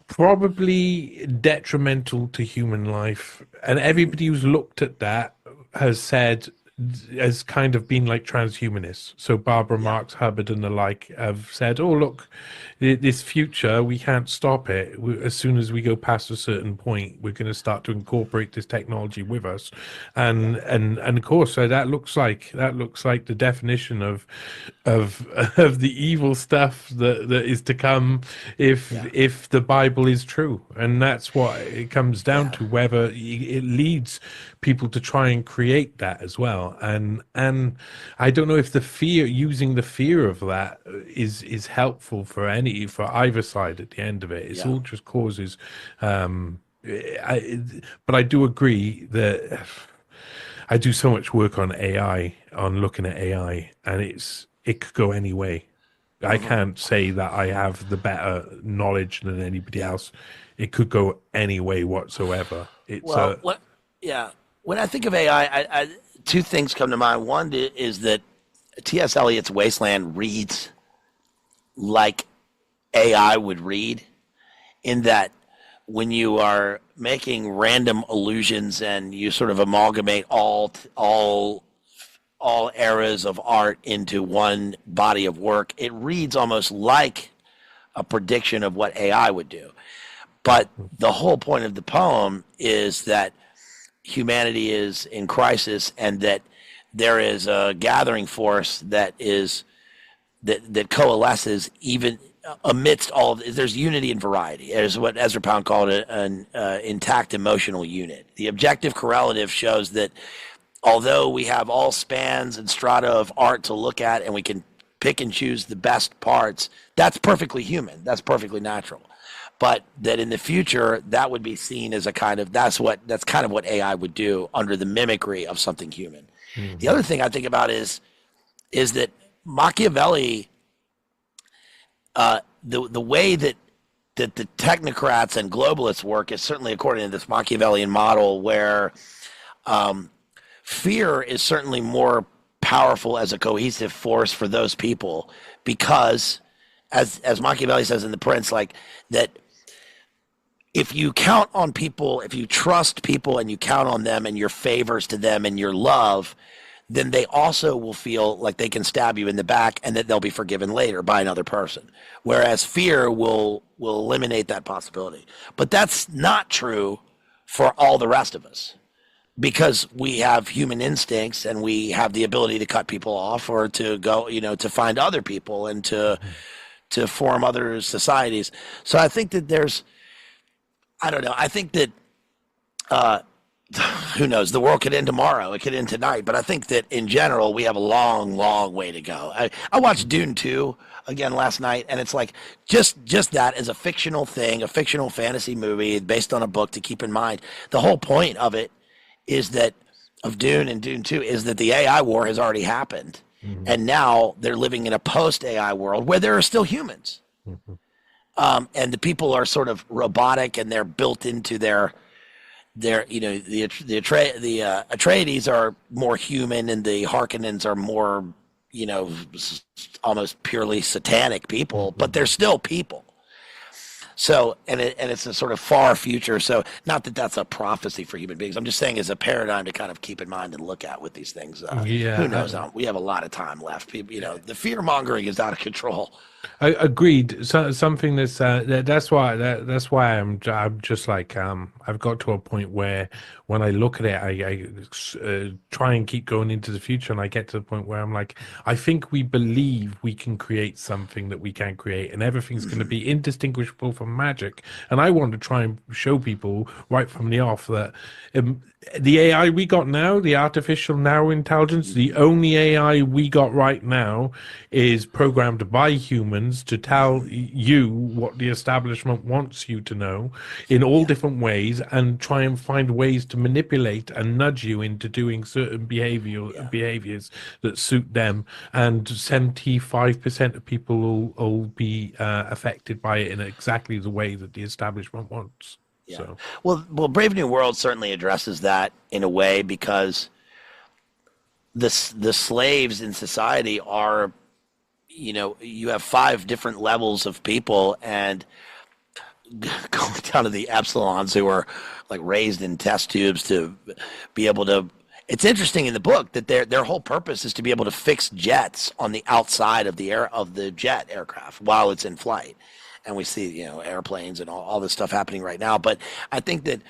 Speaker 1: probably detrimental to human life. And everybody who's looked at that has kind of been like transhumanists. So Barbara Marx Hubbard and the like have said, oh, look, this future, we can't stop it. As soon as we go past a certain point, we're going to start to incorporate this technology with us. And of course, that looks like the definition of the evil stuff that is to come if the Bible is true. And that's what it comes down to, whether it leads people to try and create that as well. And I don't know if using the fear of that is helpful for either side at the end of it. It's all just causes. But I do agree that I do so much work on AI, on looking at AI, and it could go any way. I can't say that I have the better knowledge than anybody
Speaker 2: Yeah.
Speaker 1: else. It could go any way whatsoever. It's
Speaker 2: Well,
Speaker 1: a
Speaker 2: when I think of AI, two things come to mind. One is that T.S. Eliot's Wasteland reads like AI would read, in that when you are making random allusions and you sort of amalgamate all eras of art into one body of work, it reads almost like a prediction of what AI would do. But the whole point of the poem is that humanity is in crisis, and that there is a gathering force that coalesces even amidst all of, there's unity and variety. There's what Ezra Pound called an intact emotional unit. The objective correlative shows that although we have all spans and strata of art to look at, and we can pick and choose the best parts, that's perfectly human. That's perfectly natural. But that in the future, that would be seen as a kind of, that's kind of what AI would do under the mimicry of something human. Mm-hmm. The other thing I think about is that Machiavelli, the way that the technocrats and globalists work is certainly according to this Machiavellian model, where fear is certainly more powerful as a cohesive force for those people, because as Machiavelli says in The Prince, like that, if you count on people, if you trust people and you count on them and your favors to them and your love, then they also will feel like they can stab you in the back and that they'll be forgiven later by another person. Whereas fear will eliminate that possibility. But that's not true for all the rest of us, because we have human instincts and we have the ability to cut people off, or to go, to find other people and to form other societies. So I think that I don't know. I think that who knows? The world could end tomorrow. It could end tonight. But I think that in general, we have a long, long way to go. I watched Dune 2 again last night, and it's like just that as a fictional thing, a fictional fantasy movie based on a book to keep in mind. The whole point of it is that of Dune and Dune 2 is that the AI war has already happened. Mm-hmm. And now they're living in a post-AI world where there are still humans. Mm-hmm. And the people are sort of robotic, and they're built into the Atreides are more human, and the Harkonnens are more, almost purely satanic people, but they're still people. So, and it's a sort of far future. So, not that that's a prophecy for human beings. I'm just saying as a paradigm to kind of keep in mind and look at with these things. Who knows? We have a lot of time left. People, the fear mongering is out of control.
Speaker 1: Agreed. So something that's why I'm just like I've got to a point where when I look at it, I try and keep going into the future, and I get to the point where I'm like, I think we believe we can create something that we can't create, and everything's going to be indistinguishable from magic. And I want to try and show people right from the off that the AI we got now, the artificial narrow intelligence, the only AI we got right now is programmed by humans to tell you what the establishment wants you to know in all different ways, and try and find ways to manipulate and nudge you into doing certain behaviors that suit them. And 75% of people will be affected by it in exactly the way that the establishment wants.
Speaker 2: Yeah.
Speaker 1: So.
Speaker 2: Well, Brave New World certainly addresses that in a way, because the slaves in society are, you have 5 different levels of people, and going down to the epsilons who are like raised in test tubes to be able to. It's interesting in the book that their whole purpose is to be able to fix jets on the outside of the jet aircraft while it's in flight. And we see, airplanes and all this stuff happening right now. But I think that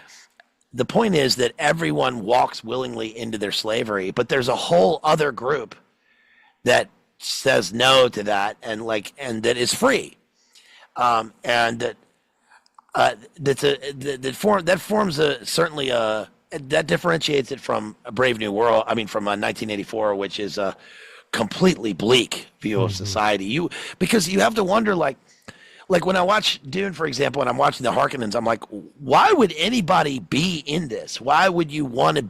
Speaker 2: the point is that everyone walks willingly into their slavery, but there's a whole other group that says no to that, and that is free, and that forms certainly that differentiates it from a Brave New World. I mean, from 1984, which is a completely bleak view of society. Because you have to wonder, like when I watch Dune, for example, and I'm watching the Harkonnens, I'm like, why would anybody be in this? Why would you want to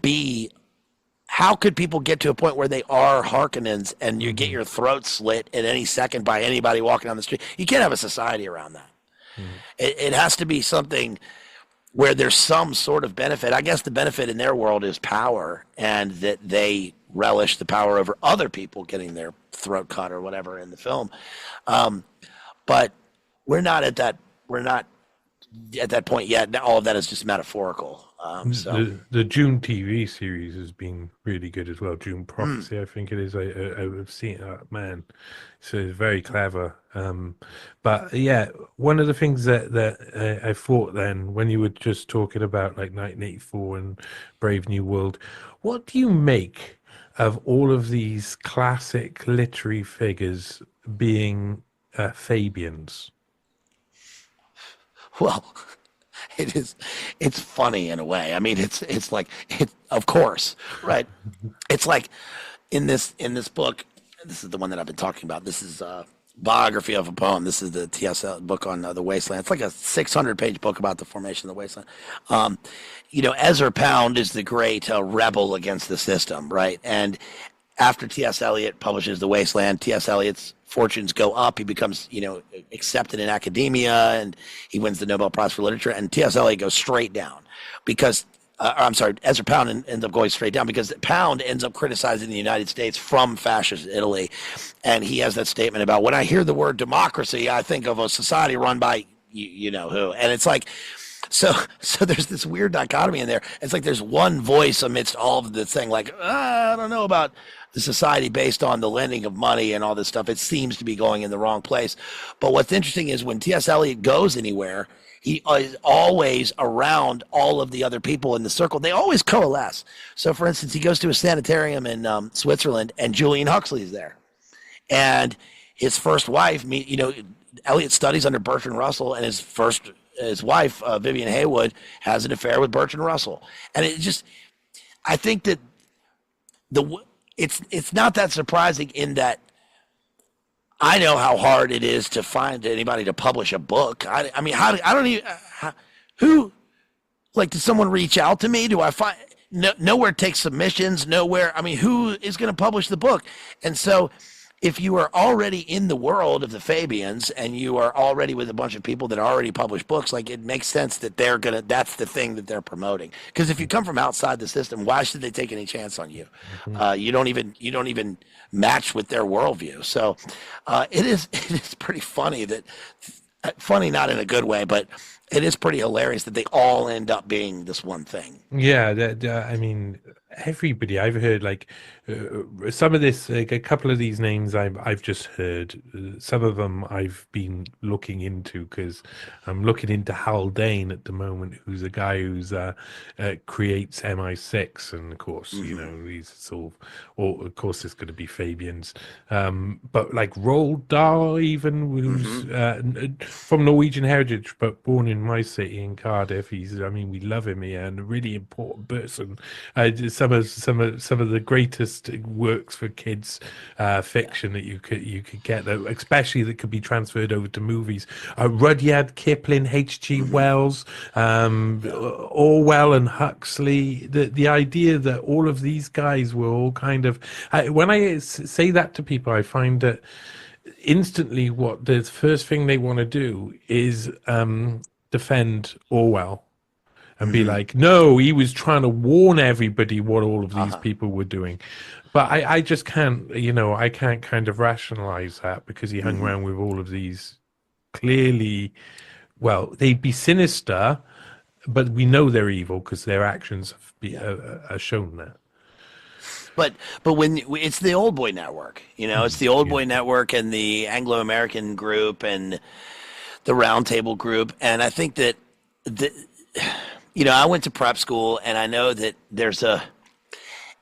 Speaker 2: how could people get to a point where they are Harkonnens and you get your throat slit at any second by anybody walking down the street? You can't have a society around that. It has to be something where there's some sort of benefit. I guess the benefit in their world is power, and that they relish the power over other people getting their throat cut or whatever in the film. But we're not at that. We're not at that point yet. All of that is just metaphorical.
Speaker 1: The June TV series has been really good as well. June Prophecy, I think it is. I've seen it, man. So it's very clever. But yeah, one of the things that I thought then, when you were just talking about like 1984 and Brave New World, what do you make of all of these classic literary figures being Fabians?
Speaker 2: Well, it's funny in a way. I mean, it's like, of course, right? It's like in this book, this is the one that I've been talking about. This is Biography of a Poem. This is the TSL book on the wasteland. It's like a 600-page book about the formation of the wasteland. Ezra Pound is the great rebel against the system, right? And after T.S. Eliot publishes The Wasteland, T.S. Eliot's fortunes go up. He becomes, accepted in academia, and he wins the Nobel Prize for Literature. And T.S. Eliot goes straight down because, Ezra Pound ends up going straight down because Pound ends up criticizing the United States from fascist Italy. And he has that statement about, when I hear the word democracy, I think of a society run by you know who. And it's like, so there's this weird dichotomy in there. It's like there's one voice amidst all of the thing, like, I don't know about the society based on the lending of money and all this stuff. It seems to be going in the wrong place. But what's interesting is when T.S. Eliot goes anywhere, he is always around all of the other people in the circle. They always coalesce. So, for instance, he goes to a sanitarium in Switzerland, and Julian Huxley is there. And his first wife, Eliot studies under Bertrand Russell, and his wife, Vivian Haywood, has an affair with Bertrand Russell. And I think that it's not that surprising in that I know how hard it is to find anybody to publish a book. I mean, did someone reach out to me? Do I find, nowhere takes submissions, nowhere. I mean, who is going to publish the book? And so if you are already in the world of the Fabians and you are already with a bunch of people that already publish books, like, it makes sense that that's the thing that they're promoting. Because if you come from outside the system, why should they take any chance on you? You don't even match with their worldview. So it is pretty funny funny not in a good way, but it is pretty hilarious that they all end up being this one thing.
Speaker 1: Yeah, I mean, everybody I've heard, like some of this, like a couple of these names I've just heard. Some of them I've been looking into because I'm looking into Haldane at the moment, who's a guy who's creates MI6, and of course, he's sort of, or of course, it's going to be Fabians, but like Roald Dahl, even, who's from Norwegian heritage but born in my city in Cardiff. We love him here, and a really important person. Some of the greatest works for kids fiction that you could get, though, especially that could be transferred over to movies. Rudyard Kipling, H.G. Wells, Orwell and Huxley. The idea that all of these guys were all kind of, when I say that to people, I find that instantly what the first thing they want to do is defend Orwell and be like, no, he was trying to warn everybody what all of these people were doing. But I just can't, I can't kind of rationalize that, because he hung around with all of these clearly, well, they'd be sinister, but we know they're evil because their actions have shown that.
Speaker 2: But when it's the Old Boy Network, it's the Old Boy Network and the Anglo-American group and the Round Table group. And I think that, I went to prep school, and I know that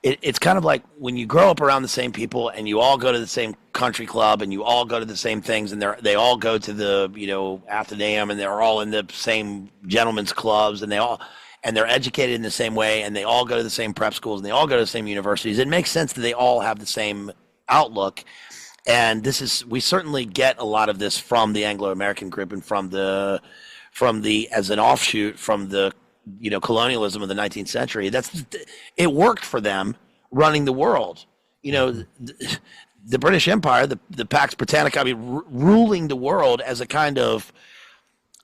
Speaker 2: it's kind of like when you grow up around the same people and you all go to the same country club and you all go to the same things, and they all go to the, Athenaeum, and they're all in the same gentlemen's clubs, and they're educated in the same way, and they all go to the same prep schools, and they all go to the same universities. It makes sense that they all have the same outlook. And we certainly get a lot of this from the Anglo-American group and from the as an offshoot from the colonialism of the 19th century. It worked for them, running the world. You know, the British Empire, the Pax Britannica, I mean, ruling the world as a kind of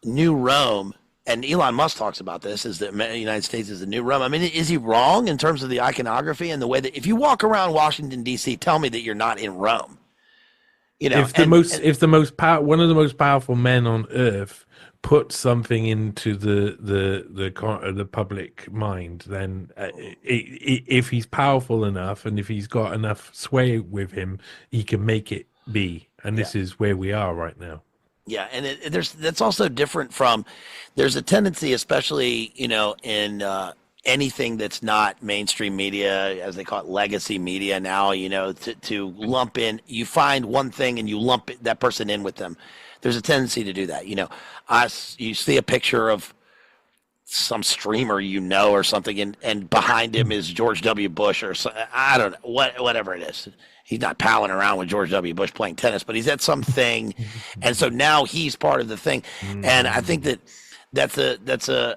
Speaker 2: new Rome. And Elon Musk talks about this, is that the United States is the new Rome. I mean, is he wrong in terms of the iconography and the way that if you walk around Washington, D.C., tell me that you're not in Rome? You know,
Speaker 1: one of the most powerful men on earth put something into the public mind, then if he's powerful enough and if he's got enough sway with him, he can make it be. And this is where we are right now.
Speaker 2: Yeah, and that's also different from. There's a tendency, especially in anything that's not mainstream media, as they call it, legacy media now. To lump in. You find one thing and you lump that person in with them. There's a tendency to do that. You see a picture of some streamer or something, and behind him is George W. Bush or I don't know, whatever it is. He's not palling around with George W. Bush playing tennis, but he's at something, and so now he's part of the thing. And I think that's a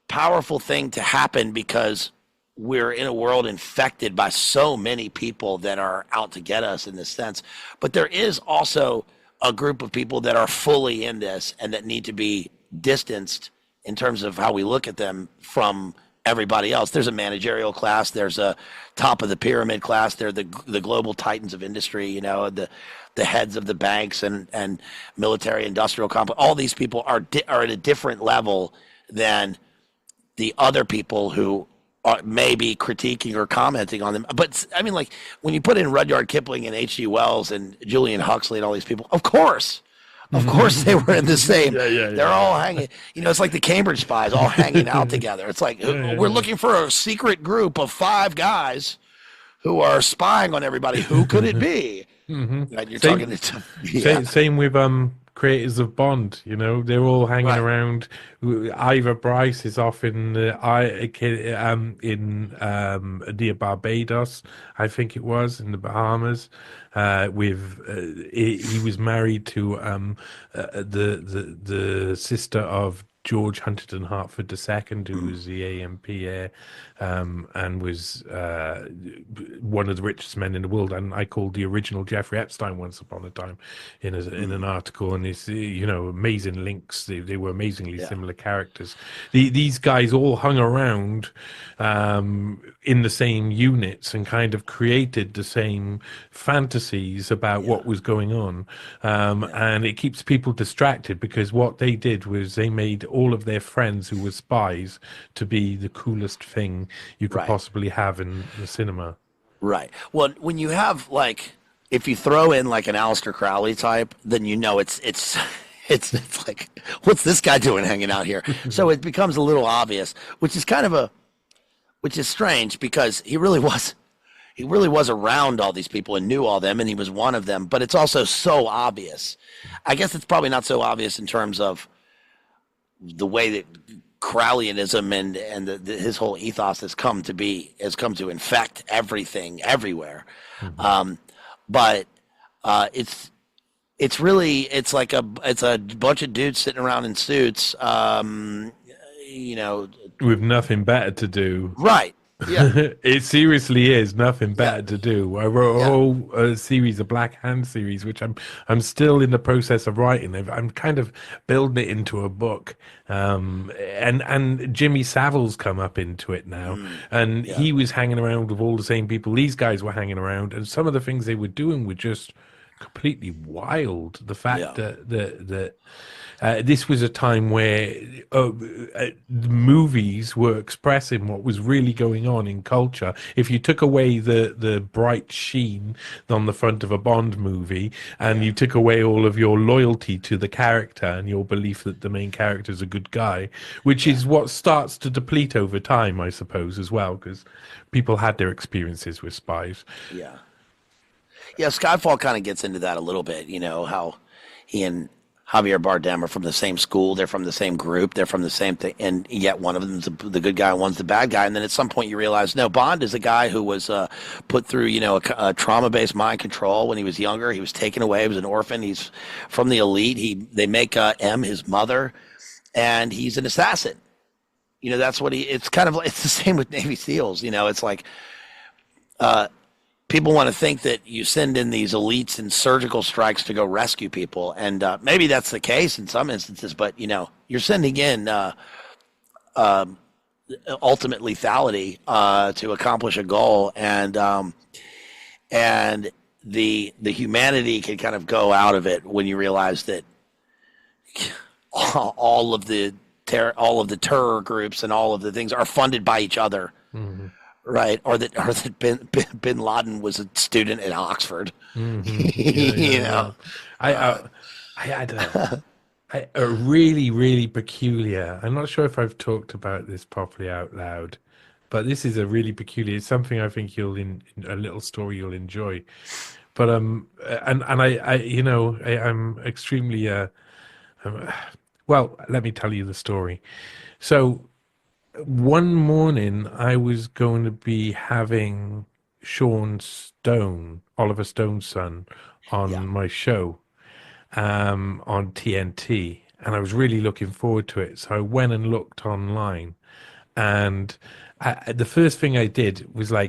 Speaker 2: powerful thing to happen because we're in a world infected by so many people that are out to get us in this sense. But there is also a group of people that are fully in this and that need to be distanced in terms of how we look at them from everybody else. There's a managerial class. There's a top of the pyramid class. They're the global titans of industry, the heads of the banks and military industrial complex. All these people are at a different level than the other people who are maybe critiquing or commenting on them. But I mean, like when you put in Rudyard Kipling and H.G. Wells and Julian Huxley and all these people, of course they were in the same. They're all hanging. It's like the Cambridge spies all hanging out together. It's like we're looking for a secret group of 5 guys who are spying on everybody. Who could it be? And you're
Speaker 1: same with creators of Bond. They're all hanging around. Ivor Bryce is off in near Barbados, I think it was, in the Bahamas. He was married to the sister of George Huntington Hartford II, who was the AMP heir, and was one of the richest men in the world. And I called the original Jeffrey Epstein once upon a time in an article. And it's amazing links. They were amazingly similar characters. These guys all hung around in the same units and kind of created the same fantasies about what was going on. And it keeps people distracted because what they did was they made all of their friends who were spies to be the coolest thing you could possibly have in the cinema.
Speaker 2: Right. Well, when you have if you throw in like an Aleister Crowley type, then it's like, what's this guy doing hanging out here? So it becomes a little obvious, which is strange because he really was around all these people and knew all them, and he was one of them. But it's also so obvious. I guess it's probably not so obvious in terms of the way that Crowleyanism and his whole ethos has come to infect everything everywhere. But it's like a bunch of dudes sitting around in suits,
Speaker 1: with nothing better to do.
Speaker 2: Right. Yeah.
Speaker 1: It seriously is nothing better to do. I wrote a whole series, a Black Hand series, which I'm still in the process of writing. I'm kind of building it into a book. And Jimmy Savile's come up into it now, and he was hanging around with all the same people these guys were hanging around, and some of the things they were doing were just completely wild. The fact that this was a time where movies were expressing what was really going on in culture. If you took away the bright sheen on the front of a Bond movie, and you took away all of your loyalty to the character and your belief that the main character is a good guy, which is what starts to deplete over time, I suppose, as well, because people had their experiences with spies.
Speaker 2: Yeah, Skyfall kind of gets into that a little bit, how he and Javier Bardem are from the same school, they're from the same group, they're from the same thing, and yet one of them's the good guy and one's the bad guy. And then at some point you realize, no, Bond is a guy who was put through, a trauma-based mind control when he was younger. He was taken away, he was an orphan, he's from the elite. They make M his mother, and he's an assassin. That's what it's kind of like, it's the same with Navy SEALs. It's like, people want to think that you send in these elites in surgical strikes to go rescue people, and maybe that's the case in some instances. But you're sending in ultimate lethality to accomplish a goal, and the humanity can kind of go out of it when you realize that all of the terror groups and all of the things are funded by each other.
Speaker 1: Mm-hmm.
Speaker 2: Right, or that Bin Laden was a student at Oxford.
Speaker 1: Mm-hmm. I had a really, really peculiar. I'm not sure if I've talked about this properly out loud, but this is a really peculiar. It's something I think a little story you'll enjoy. But I'm extremely well. Let me tell you the story. So, one morning I was going to be having Oliver Stone's son, on my show on TNT, and I was really looking forward to it. So I went and looked online, and the first thing I did was I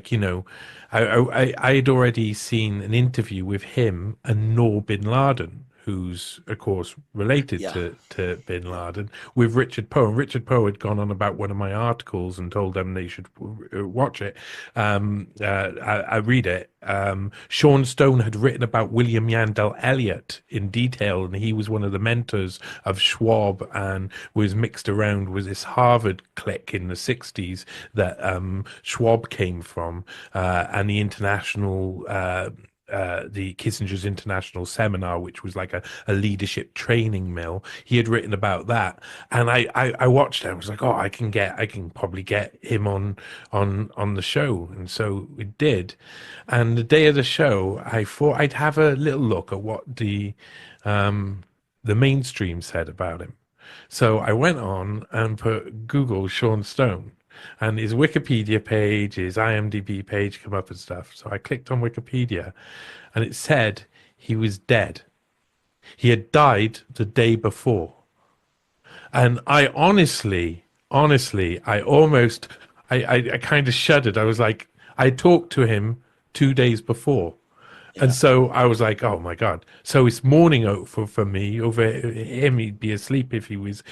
Speaker 1: had already seen an interview with him and Noor Bin Laden, who's of course related to Bin Laden, with Richard Poe. And Richard Poe had gone on about one of my articles and told them they should watch it. I read it. Sean Stone had written about William Yandell Elliott in detail, and he was one of the mentors of Schwab and was mixed around with this Harvard clique in the 60s that Schwab came from, and the international the Kissinger's International Seminar, which was like a leadership training mill. He had written about that, and I watched it. I was like, oh, I can probably get him on the show, and so we did. And the day of the show, I thought I'd have a little look at what the mainstream said about him. So I went on and put Google Sean Stone, and his Wikipedia page, his IMDb page come up and stuff. So I clicked on Wikipedia, and it said he was dead. He had died the day before. And I honestly, I kind of shuddered. I was like, I talked to him 2 days before. Yeah. And so I was like, oh my God. So it's morning out for me. Over him, he'd be asleep if it was.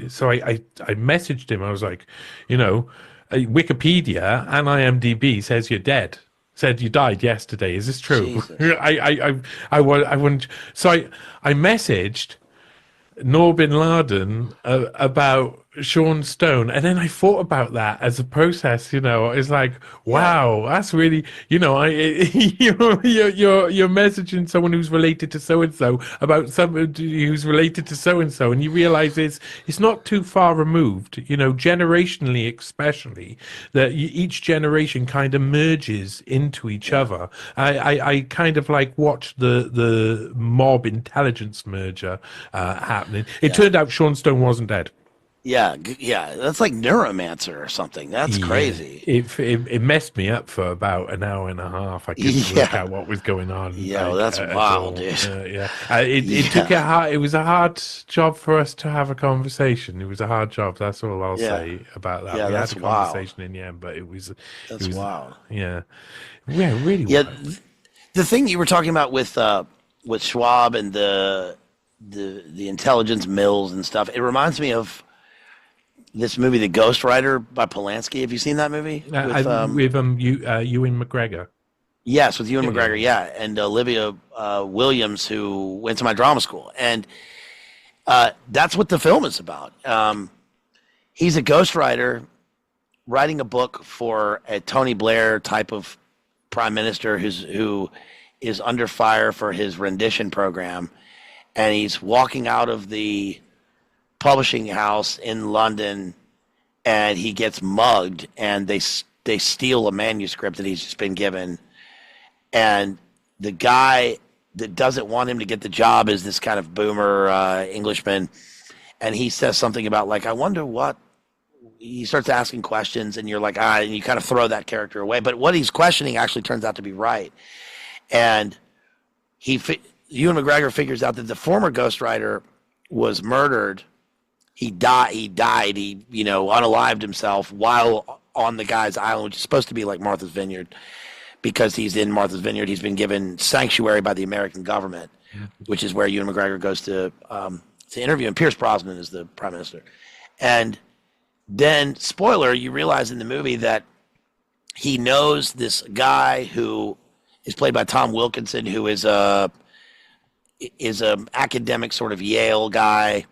Speaker 1: So I messaged him. I was like, Wikipedia and IMDb says you're dead. Said you died yesterday. Is this true? I wouldn't. So I messaged Noor Bin Laden about Sean Stone, and then I thought about that as a process. It's like, wow, that's really, you're messaging someone who's related to so and so about somebody who's related to so and so, and you realize it's not too far removed. Generationally, especially, that each generation kind of merges into each other. I kind of like watched the mob intelligence merger happening. It turned out Sean Stone wasn't dead.
Speaker 2: Yeah, that's like Neuromancer or something. That's crazy.
Speaker 1: It messed me up for about an hour and a half. I couldn't work out what was going on.
Speaker 2: Yeah, that's wild, dude.
Speaker 1: It took it was a hard job for us to have a conversation. It was a hard job. That's all I'll say about that.
Speaker 2: Yeah,
Speaker 1: we
Speaker 2: that's
Speaker 1: had a conversation in the end, but it was
Speaker 2: wild.
Speaker 1: Yeah, really.
Speaker 2: Yeah, the thing you were talking about with Schwab and the intelligence mills and stuff. It reminds me of this movie, The Ghostwriter by Polanski. Have you seen that movie?
Speaker 1: With Ewan McGregor.
Speaker 2: Yes, with Ewan McGregor, and Olivia Williams, who went to my drama school. And that's what the film is about. He's a ghostwriter writing a book for a Tony Blair type of prime minister who is under fire for his rendition program. And he's walking out of the publishing house in London, and he gets mugged, and they steal a manuscript that he's just been given. And the guy that doesn't want him to get the job is this kind of boomer Englishman, and he says something about like, I wonder what. He starts asking questions, and you're like, and you kind of throw that character away. But what he's questioning actually turns out to be right, and Ewan McGregor figures out that the former ghostwriter was murdered. He died. He unalived himself while on the guy's island, which is supposed to be like Martha's Vineyard, because he's in Martha's Vineyard. He's been given sanctuary by the American government, which is where Ewan McGregor goes to interview him. Pierce Brosnan is the prime minister. And then, spoiler, you realize in the movie that he knows this guy who is played by Tom Wilkinson, who is a academic sort of Yale guy.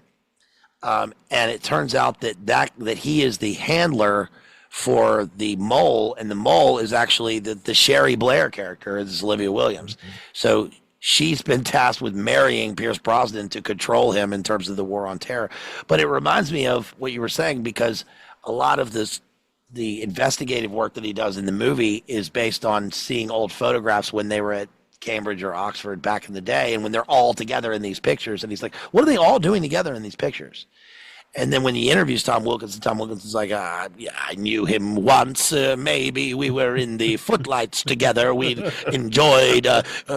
Speaker 2: And it turns out that he is the handler for the mole, and the mole is actually the Sherry Blair character. This is Olivia Williams. So she's been tasked with marrying Pierce Brosnan to control him in terms of the war on terror. But it reminds me of what you were saying, because a lot of the investigative work that he does in the movie is based on seeing old photographs when they were at Cambridge or Oxford back in the day, and when they're all together in these pictures. And he's like, what are they all doing together in these pictures? And then when he interviews Tom Wilkinson's like, yeah, I knew him once. Maybe we were in the footlights together. We enjoyed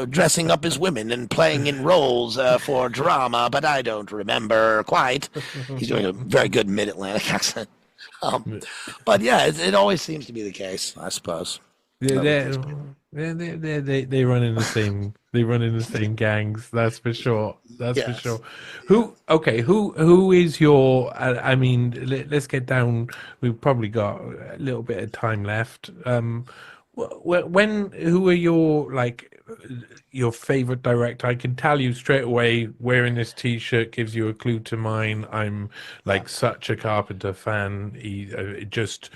Speaker 2: dressing up as women and playing in roles for drama, but I don't remember quite. He's doing a very good mid-Atlantic accent. But yeah, it always seems to be the case, I suppose.
Speaker 1: They run in the same. They run in the same gangs. That's for sure. That's for sure. Who is your? I mean, let's get down. We've probably got a little bit of time left. Who are your favorite director? I can tell you straight away, wearing this T-shirt gives you a clue to mine. I'm like such a Carpenter fan. He just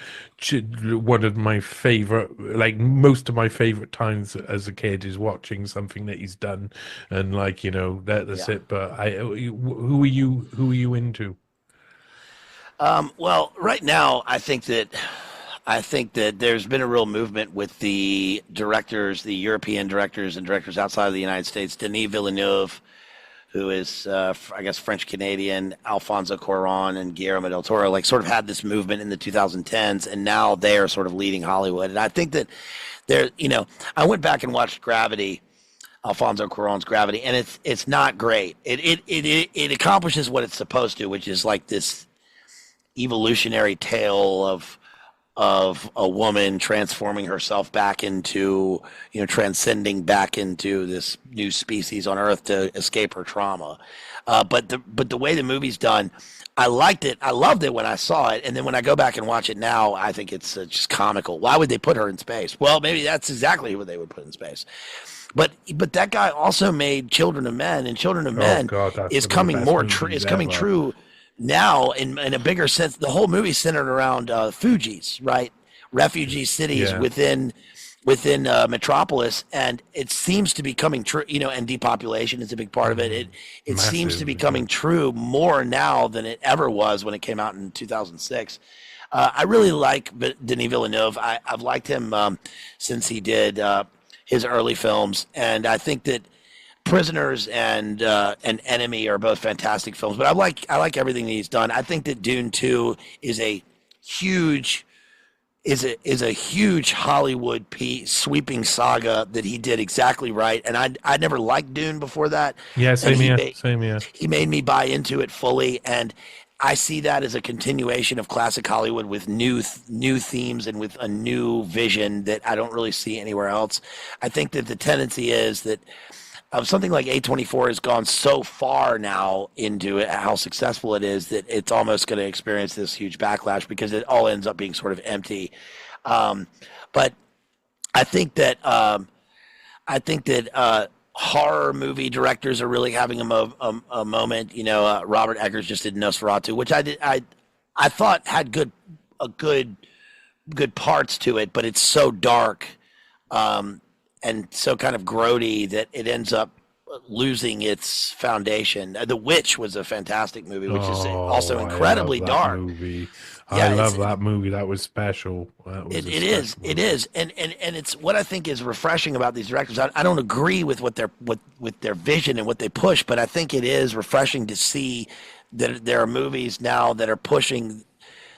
Speaker 1: one of my favorite, like most of my favorite times as a kid is watching something that he's done, and that's it. But who are you into?
Speaker 2: Well, right now, I think that there's been a real movement with the directors, the European directors and directors outside of the United States. Denis Villeneuve, who is, I guess, French-Canadian, Alfonso Cuarón and Guillermo del Toro, sort of had this movement in the 2010s, and now they are sort of leading Hollywood. And I think that I went back and watched Gravity, Alfonso Cuarón's Gravity, and it's not great. It accomplishes what it's supposed to, which is like this evolutionary tale of a woman transforming herself back into, transcending back into this new species on Earth to escape her trauma. But the way the movie's done, I liked it. I loved it when I saw it. And then when I go back and watch it now, I think it's just comical. Why would they put her in space? Well, maybe that's exactly what they would put in space. But that guy also made Children of Men, and Children of Men is coming true now in a bigger sense. The whole movie centered around Fugees, right? Refugee cities within Metropolis, and it seems to be coming true. And depopulation is a big part of it. It seems to be coming true more now than it ever was when it came out in 2006. I really like Denis Villeneuve. I've liked him since he did his early films, and I think that Prisoners and Enemy are both fantastic films, but I like everything that he's done. I think that Dune 2 is a huge Hollywood sweeping saga that he did exactly right. And I never liked Dune before that.
Speaker 1: Yeah, same here.
Speaker 2: He made me buy into it fully, and I see that as a continuation of classic Hollywood with new themes and with a new vision that I don't really see anywhere else. I think that the tendency is that something like A24 has gone so far now into it, how successful it is, that it's almost going to experience this huge backlash because it all ends up being sort of empty. But I think that horror movie directors are really having a moment. Robert Eggers just did Nosferatu, which I thought had good parts to it, but it's so dark. And so kind of grody that it ends up losing its foundation. The Witch was a fantastic movie, which is also incredibly dark.
Speaker 1: I love that movie. That was special.
Speaker 2: It is. And it's what I think is refreshing about these directors. I don't agree with what with their vision and what they push, but I think it is refreshing to see that there are movies now that are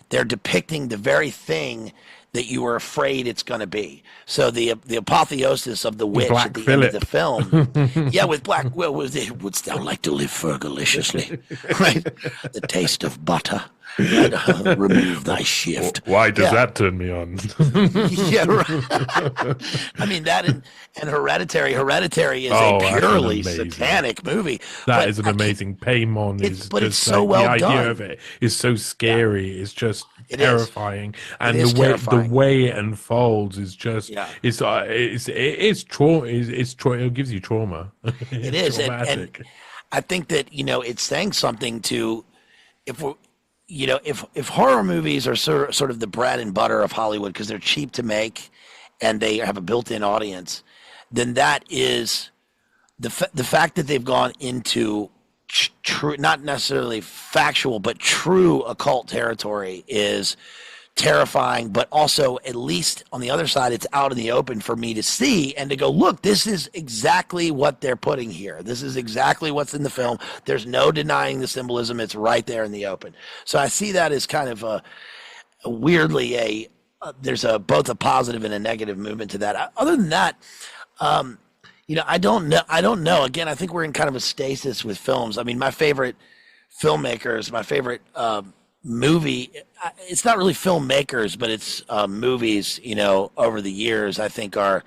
Speaker 2: they're depicting the very thing that you were afraid it's going to be. So the apotheosis of the witch at the end of the film, with Wouldst thou like to live fergaliciously, right? The taste of butter Remove thy shift.
Speaker 1: Why does
Speaker 2: Yeah.
Speaker 1: that turn me on?
Speaker 2: Yeah, right. I mean that and Hereditary. Hereditary is a
Speaker 1: Oh, that's an
Speaker 2: purely
Speaker 1: amazing.
Speaker 2: satanic movie.
Speaker 1: That
Speaker 2: But
Speaker 1: is an
Speaker 2: I can't,
Speaker 1: amazing. Paimon is
Speaker 2: but it's
Speaker 1: just
Speaker 2: so
Speaker 1: like the
Speaker 2: well
Speaker 1: idea
Speaker 2: done.
Speaker 1: of it is so
Speaker 2: Yeah,
Speaker 1: scary. It's just
Speaker 2: it is.
Speaker 1: terrifying,
Speaker 2: It
Speaker 1: and
Speaker 2: is
Speaker 1: the
Speaker 2: terrifying.
Speaker 1: way it unfolds is just
Speaker 2: Yeah,
Speaker 1: it's trauma. It gives you trauma.
Speaker 2: it
Speaker 1: It's
Speaker 2: is. And
Speaker 1: traumatic.
Speaker 2: I think that, it's saying something to, if we're, if horror movies are sort of the bread and butter of Hollywood because they're cheap to make and they have a built-in audience, then that is the fact that they've gone into true, not necessarily factual, but true occult territory is terrifying, but also at least on the other side, it's out in the open for me to see and to go, look, this is exactly what they're putting here. This is exactly what's in the film. There's no denying the symbolism. It's right there in the open. So I see that as kind of weirdly there's both a positive and a negative movement to that. Other than that, I don't know. I don't know. Again, I think we're in kind of a stasis with films. I mean, my favorite filmmakers, my favorite movie, it's not really filmmakers, but it's movies, over the years, I think are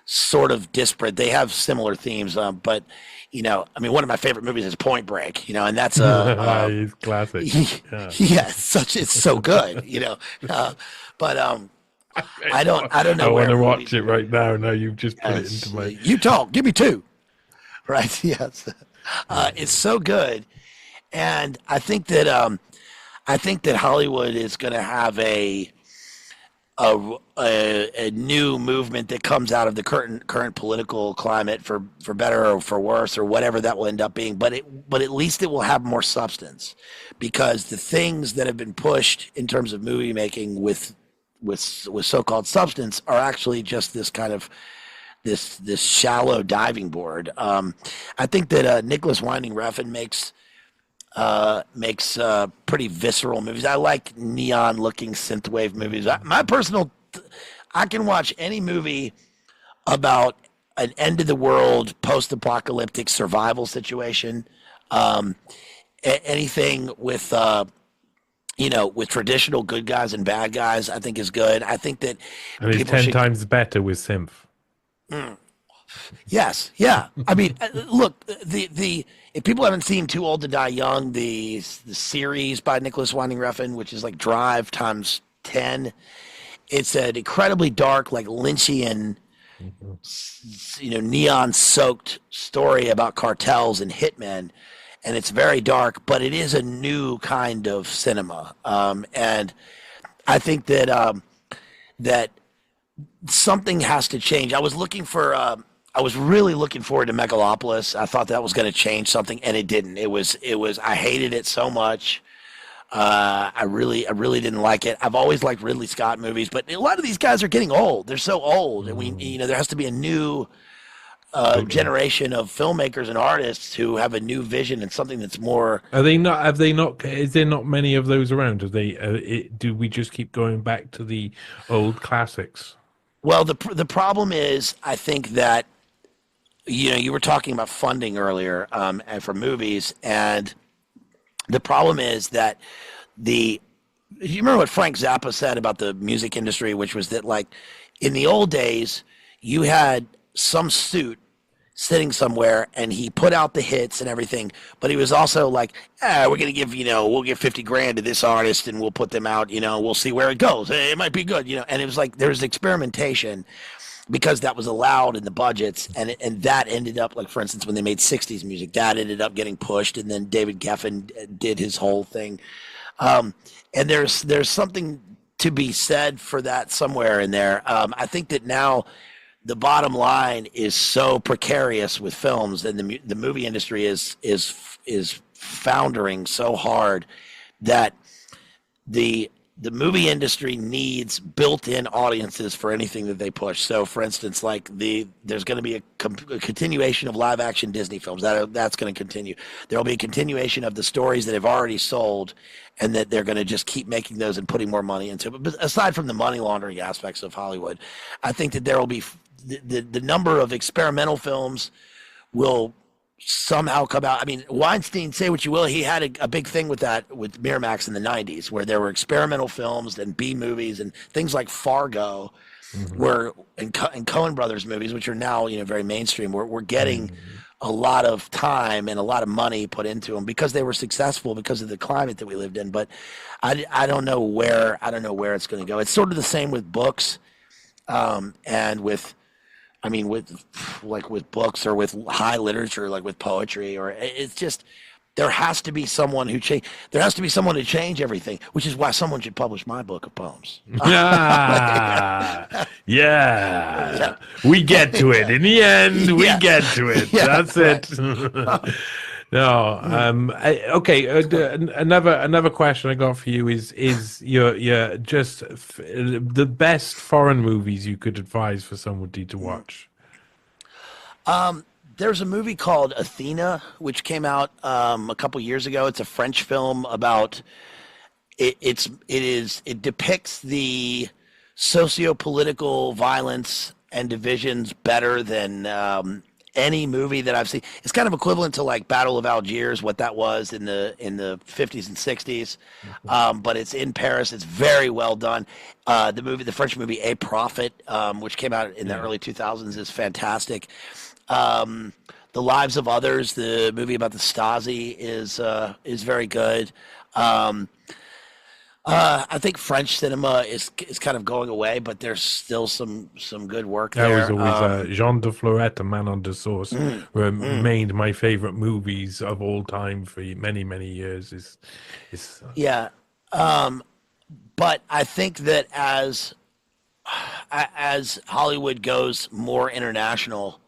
Speaker 2: sort of disparate. They have similar themes, but, I mean, one of my favorite movies is Point Break, and that's
Speaker 1: It's classic. Yeah.
Speaker 2: yeah, it's so good, but I don't
Speaker 1: I
Speaker 2: know
Speaker 1: want
Speaker 2: where
Speaker 1: to
Speaker 2: movies
Speaker 1: watch it right now. Now you've just put it into my.
Speaker 2: you talk, give me two, right? Yes, it's so good, and I think that Hollywood is going to have a new movement that comes out of the current political climate, for better or for worse or whatever that will end up being. But at least it will have more substance, because the things that have been pushed in terms of movie making with so-called substance are actually just this kind of this shallow diving board. I think that Nicholas Winding Refn makes pretty visceral movies. I like neon-looking synthwave movies. I can watch any movie about an end-of-the-world, post-apocalyptic survival situation. Anything with with traditional good guys and bad guys, I think is good. I think that
Speaker 1: And it's
Speaker 2: people
Speaker 1: 10
Speaker 2: should.
Speaker 1: times better with synth.
Speaker 2: Yes, yeah. I mean, look, the if people haven't seen Too Old to Die Young, the series by Nicholas Winding Refn, which is like Drive times 10, it's an incredibly dark, like Lynchian, neon-soaked story about cartels and hitmen, and it's very dark, but it is a new kind of cinema, and I think that that something has to change. I was really looking forward to Megalopolis. I thought that was going to change something, and it didn't. It was. I hated it so much. I really didn't like it. I've always liked Ridley Scott movies, but a lot of these guys are getting old. They're so old, and there has to be a new generation of filmmakers and artists who have a new vision and something that's more.
Speaker 1: Are they not? Have they not? Is there not many of those around? Have they? Do we just keep going back to the old classics?
Speaker 2: Well, the problem is, I think that you were talking about funding earlier, and for movies, and the problem is that you remember what Frank Zappa said about the music industry, which was that, like, in the old days, you had some suit sitting somewhere and he put out the hits and everything, but he was also like, we're going to give, we'll give 50 grand to this artist and we'll put them out, we'll see where it goes. It might be good, and it was like, there was experimentation because that was allowed in the budgets. And that ended up, like, for instance, when they made 60s music, that ended up getting pushed. And then David Geffen did his whole thing. And there's something to be said for that somewhere in there. I think that now the bottom line is so precarious with films, and the movie industry is foundering so hard that the movie industry needs built-in audiences for anything that they push. So, for instance, like there's going to be a continuation of live-action Disney films. That's going to continue. There will be a continuation of the stories that have already sold, and that they're going to just keep making those and putting more money into it. But aside from the money laundering aspects of Hollywood, I think that there will be the number of experimental films will somehow come out. I mean, Weinstein, say what you will, he had a big thing with that with Miramax in the 90s, where there were experimental films and B movies and things like Fargo, were and Coen Brothers movies, which are now very mainstream. We're getting a lot of time and a lot of money put into them because they were successful because of the climate that we lived in. But I don't know where it's going to go. It's sort of the same with books, and with books or with high literature, like with poetry, or it's just there has to be someone who change everything, which is why someone should publish my book of poems.
Speaker 1: Yeah. We get to it in the end. We get to it. Yeah, that's right. It. No. Another question I got for you is your just the best foreign movies you could advise for somebody to watch.
Speaker 2: There's a movie called Athena, which came out a couple years ago. It's a French film about it depicts the socio-political violence and divisions better than any movie that I've seen. It's kind of equivalent to like Battle of Algiers, what that was in the 50s and 60s, but it's in Paris. It's very well done. The French movie A Prophet, which came out in the early 2000s, is fantastic. The Lives of Others, the movie about the Stasi, is very good. I think French cinema is kind of going away, but there's still some good work there.
Speaker 1: That was always Jean de Florette, A Man on the Sauce, remained my favorite movies of all time for many, many years.
Speaker 2: But I think that as Hollywood goes more international,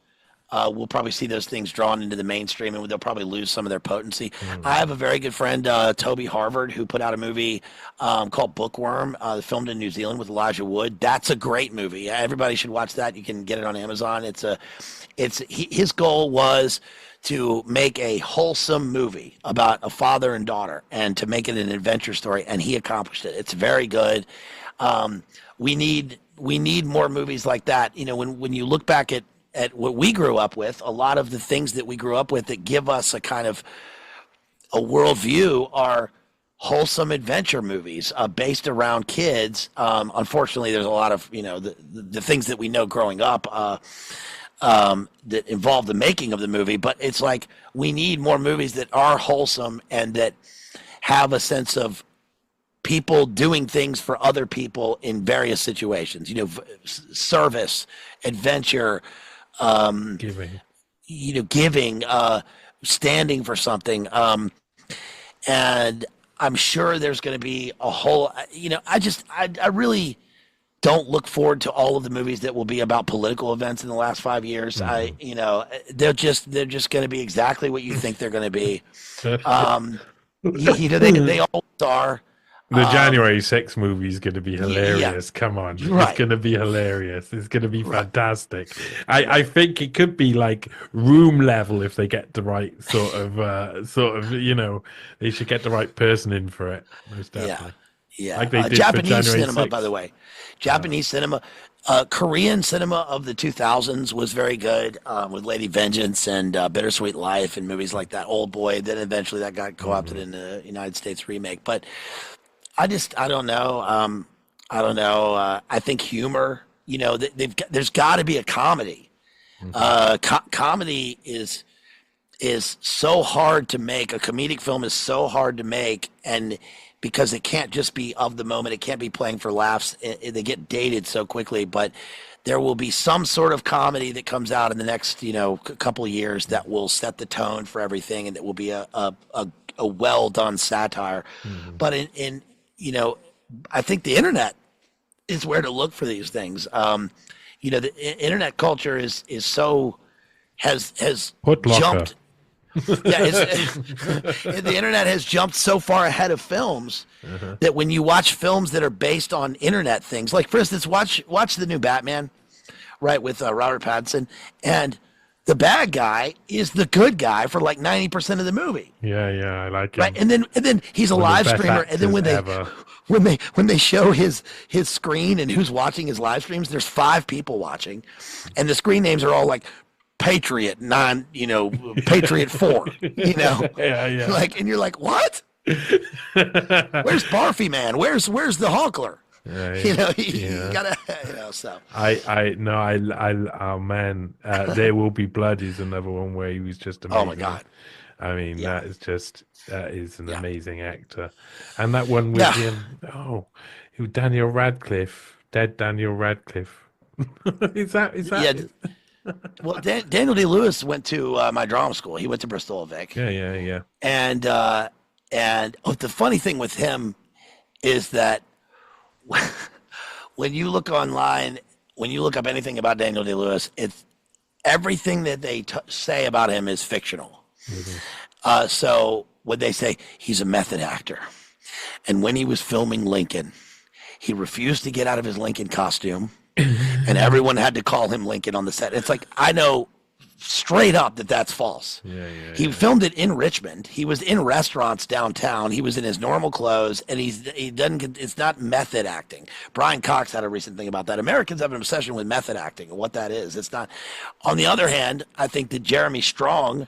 Speaker 2: we'll probably see those things drawn into the mainstream, and they'll probably lose some of their potency. I have a very good friend, Toby Harvard, who put out a movie called Bookworm, filmed in New Zealand with Elijah Wood. That's a great movie. Everybody should watch that. You can get it on Amazon. His goal was to make a wholesome movie about a father and daughter, and to make it an adventure story, and he accomplished it. It's very good. We need more movies like that. When you look back at what we grew up with, a lot of the things that we grew up with that give us a kind of a worldview are wholesome adventure movies based around kids. Unfortunately, there's a lot of the things that we know growing up that involve the making of the movie. But it's like we need more movies that are wholesome and that have a sense of people doing things for other people in various situations. Service, adventure. Giving, standing for something. And I'm sure there's going to be a whole, I really don't look forward to all of the movies that will be about political events in the last 5 years. They're just going to be exactly what you think they're going to be. They always are.
Speaker 1: The January 6th movie is going to be hilarious. Come on. Right. It's going to be hilarious. It's going to be fantastic. I think it could be like Room level if they get the right sort of, they should get the right person in for it. Most definitely.
Speaker 2: Yeah.
Speaker 1: Like they did
Speaker 2: Japanese
Speaker 1: for
Speaker 2: cinema,
Speaker 1: 6th.
Speaker 2: By the way. Japanese cinema. Korean cinema of the 2000s was very good, with Lady Vengeance and Bittersweet Life and movies like that. Old Boy. Then eventually that got co-opted in the United States remake. But I don't know. I think humor, there's got to be a comedy. Comedy is so hard to make. A comedic film is so hard to make, and because it can't just be of the moment, it can't be playing for laughs. They get dated so quickly, but there will be some sort of comedy that comes out in the next, couple of years that will set the tone for everything, and that will be a well done satire. But I think the internet is where to look for these things. The internet culture has jumped. The internet has jumped so far ahead of films that when you watch films that are based on internet things, like for instance, watch the new Batman, right, with Robert Pattinson, and the bad guy is the good guy for like 90% of the movie.
Speaker 1: Yeah, I like him.
Speaker 2: Right, and then he's a live streamer, and then when they show his screen and who's watching his live streams, there's 5 people watching, and the screen names are all like Patriot 9, Patriot 4,
Speaker 1: Yeah.
Speaker 2: like, and you're like, what? Where's Barfy Man? Where's the Honkler? You gotta, so.
Speaker 1: Oh man, There Will Be Blood is another one where he was just amazing.
Speaker 2: Oh my God.
Speaker 1: I mean,
Speaker 2: Yeah.
Speaker 1: that is an
Speaker 2: Yeah.
Speaker 1: amazing actor. And that one with Daniel Radcliffe, dead Daniel Radcliffe. Is that?
Speaker 2: Yeah. Well, Daniel Day-Lewis went to my drama school. He went to Bristol Vic.
Speaker 1: Yeah.
Speaker 2: And the funny thing with him is that when you look online, when you look up anything about Daniel Day-Lewis, it's everything that they say about him is fictional. Mm-hmm. So when they say he's a method actor, and when he was filming Lincoln, he refused to get out of his Lincoln costume, and everyone had to call him Lincoln on the set. It's like, I know straight up that that's false. He filmed it in Richmond. He was in restaurants downtown. He was in his normal clothes, and it's not method acting. Brian Cox had a recent thing about that. Americans have an obsession with method acting and what that is. It's not. On the other hand, I think that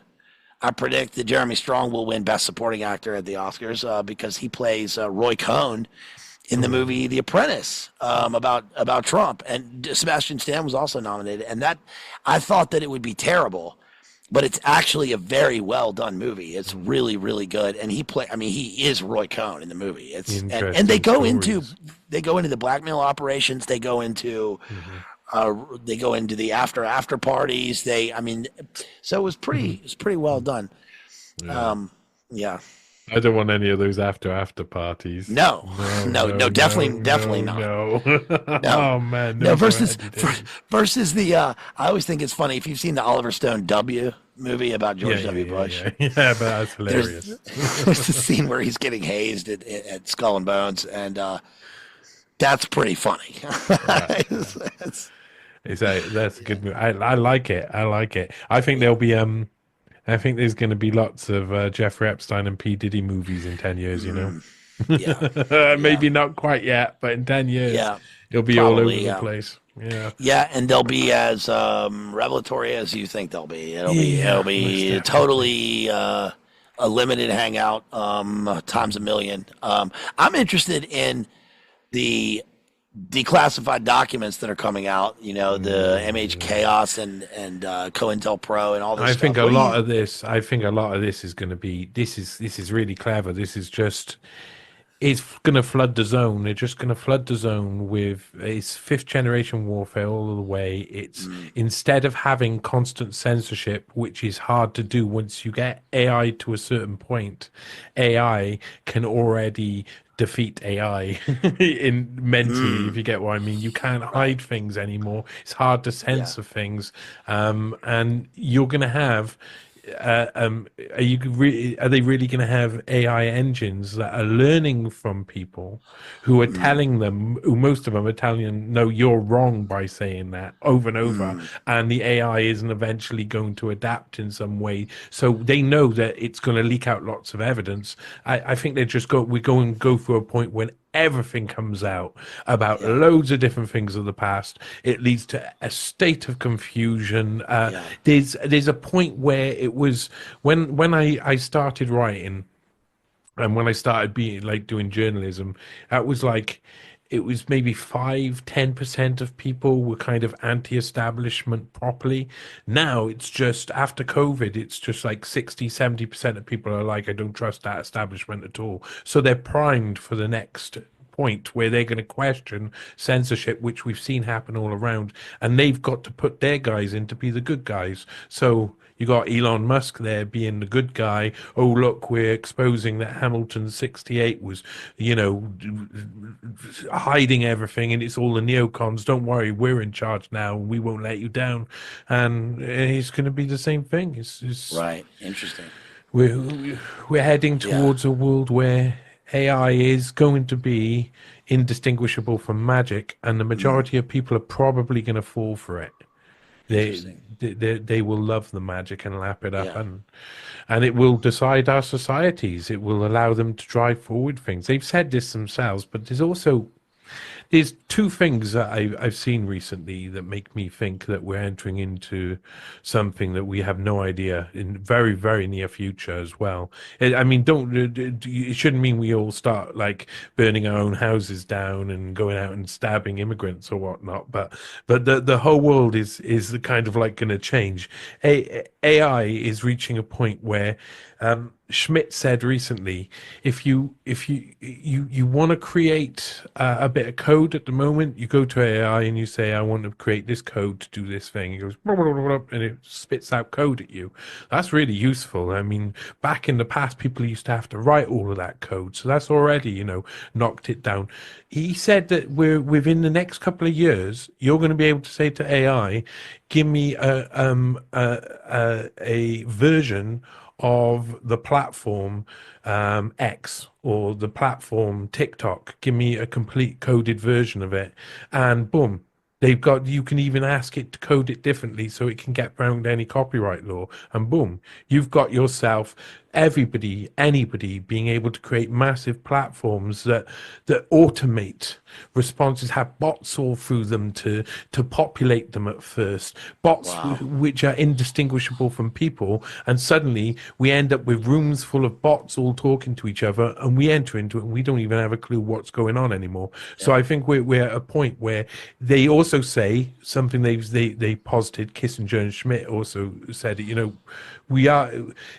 Speaker 2: I predict that Jeremy Strong will win Best Supporting Actor at the Oscars because he plays Roy Cohn in the movie The Apprentice, about Trump, and Sebastian Stan was also nominated. And that, I thought that it would be terrible, but it's actually a very well done movie. It's really, really good. And he is Roy Cohn in the movie. And they go into the blackmail operations. They go into the after parties. So it was pretty well done. Yeah.
Speaker 1: I don't want any of those after parties.
Speaker 2: No, definitely not.
Speaker 1: No. Oh man,
Speaker 2: no. Versus the. I always think it's funny if you've seen the Oliver Stone W movie about George W. Bush.
Speaker 1: Yeah, but that's hilarious.
Speaker 2: There's the scene where he's getting hazed at Skull and Bones, and that's pretty funny.
Speaker 1: That's a good movie. I like it. I think there'll be I think there's going to be lots of Jeffrey Epstein and P. Diddy movies in 10 years,
Speaker 2: Yeah.
Speaker 1: Maybe not quite yet, but in 10 years, it'll be all over the place. Yeah.
Speaker 2: Yeah, and they'll be as revelatory as you think they'll be. It'll be totally a limited hangout, times a million. I'm interested in the declassified documents that are coming out, the MH Chaos and COINTELPRO and all this
Speaker 1: I
Speaker 2: stuff.
Speaker 1: think a lot of this is going to be, this is really clever. This is just, it's going to flood the zone. They're just going to flood the zone with it's fifth generation warfare all the way. It's instead of having constant censorship, which is hard to do once you get AI to a certain point, AI can already defeat AI in mentally, if you get what I mean. You can't hide things anymore. It's hard to censor things, and you're going to have. Are they really going to have AI engines that are learning from people who are telling them, who most of them are telling them, no, you're wrong by saying that over and over, and the AI isn't eventually going to adapt in some way, so they know that it's going to leak out lots of evidence. I think they just go through a point when everything comes out about loads of different things of the past. It leads to a state of confusion. There's a point where it was when I started writing, and when I started being doing journalism, that was it was maybe 5-10% of people were kind of anti-establishment properly. Now it's just, after COVID, it's just 60-70% of people are like, I don't trust that establishment at all. So they're primed for the next point where they're going to question censorship, which we've seen happen all around, and they've got to put their guys in to be the good guys. So you got Elon Musk there being the good guy. Oh, look, we're exposing that Hamilton 68 was, hiding everything, and it's all the neocons. Don't worry, we're in charge now. We won't let you down. And it's going to be the same thing. It's
Speaker 2: right. Interesting.
Speaker 1: We're heading towards a world where AI is going to be indistinguishable from magic, and the majority of people are probably going to fall for it. They will love the magic and lap it up, and it will decide our societies. It will allow them to drive forward things. They've said this themselves, but there's there's two things that I've seen recently that make me think that we're entering into something that we have no idea in very, very near future as well. I mean, don't it shouldn't mean we all start like burning our own houses down and going out and stabbing immigrants or whatnot. But the whole world is kind of like going to change. AI is reaching a point where Schmidt said recently, if you want to create a bit of code at the moment, you go to AI and you say, I want to create this code to do this thing. It goes blah, blah, blah, blah, and it spits out code at you. That's really useful. I mean, back in the past, people used to have to write all of that code, so that's already knocked it down. He said that we're within the next couple of years, you're going to be able to say to AI, give me a version of the platform X or the platform TikTok. Give me a complete coded version of it, and boom, you can even ask it to code it differently so it can get around any copyright law, and boom, you've got yourself anybody being able to create massive platforms that automate responses, have bots all through them to populate them at first, bots which are indistinguishable from people, and suddenly we end up with rooms full of bots all talking to each other, and we enter into it and we don't even have a clue what's going on anymore. So I think we're at a point where they also say something they posited, Kissinger and Schmidt also said it,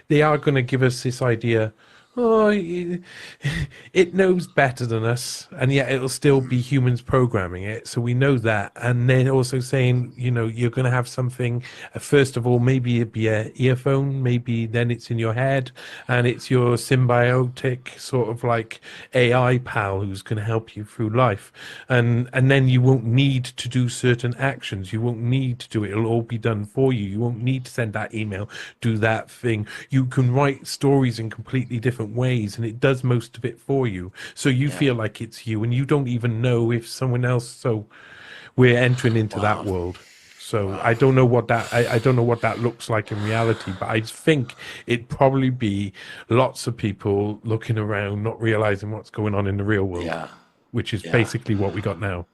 Speaker 1: they are going to give us this idea, it knows better than us, and yet it'll still be humans programming it. So we know that. And then also saying, you're going to have something, first of all, maybe it'd be an earphone, maybe then it's in your head, and it's your symbiotic sort of like AI pal who's going to help you through life. And then you won't need to do certain actions. You won't need to do it. It'll all be done for you. You won't need to send that email, do that thing. You can write stories in completely different ways, and it does most of it for you, so you feel like it's you, and you don't even know if someone else. So we're entering into that world. So I don't know what that I don't know what that looks like in reality, but I think it'd probably be lots of people looking around not realizing what's going on in the real world, which is basically what we got now.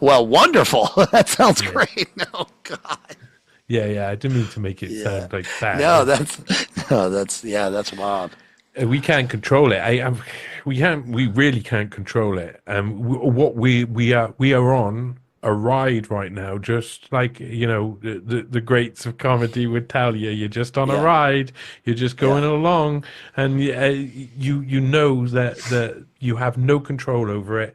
Speaker 2: Well, wonderful. That sounds great. Oh God.
Speaker 1: Yeah, I didn't mean to make it sound like that.
Speaker 2: No, that's wild.
Speaker 1: We can't control it. We really can't control it. What we are on a ride right now, just like the greats of comedy would tell you. You're just on a ride. You're just going along, and you know that you have no control over it.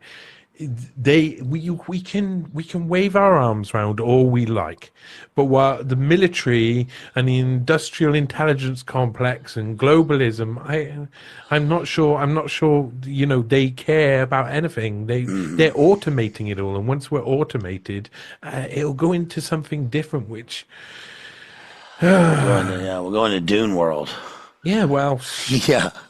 Speaker 1: We can wave our arms around all we like, but while the military and the industrial intelligence complex and globalism, I'm not sure they care about anything. They're automating it all, and once we're automated, it'll go into something different, which
Speaker 2: we're going to Dune World.
Speaker 1: Yeah, well,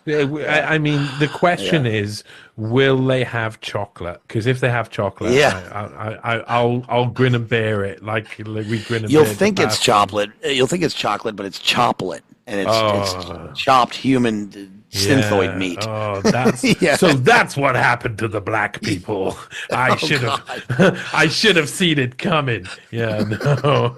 Speaker 1: I mean, the question is, will they have chocolate? Because if they have chocolate, I'll grin and bear it, like we grin and bear.
Speaker 2: You'll think it's chocolate. You'll think it's chocolate, but it's choplet, and it's chopped human synthoid meat.
Speaker 1: Oh, that's so that's what happened to the black people. I should have seen it coming. Yeah, no.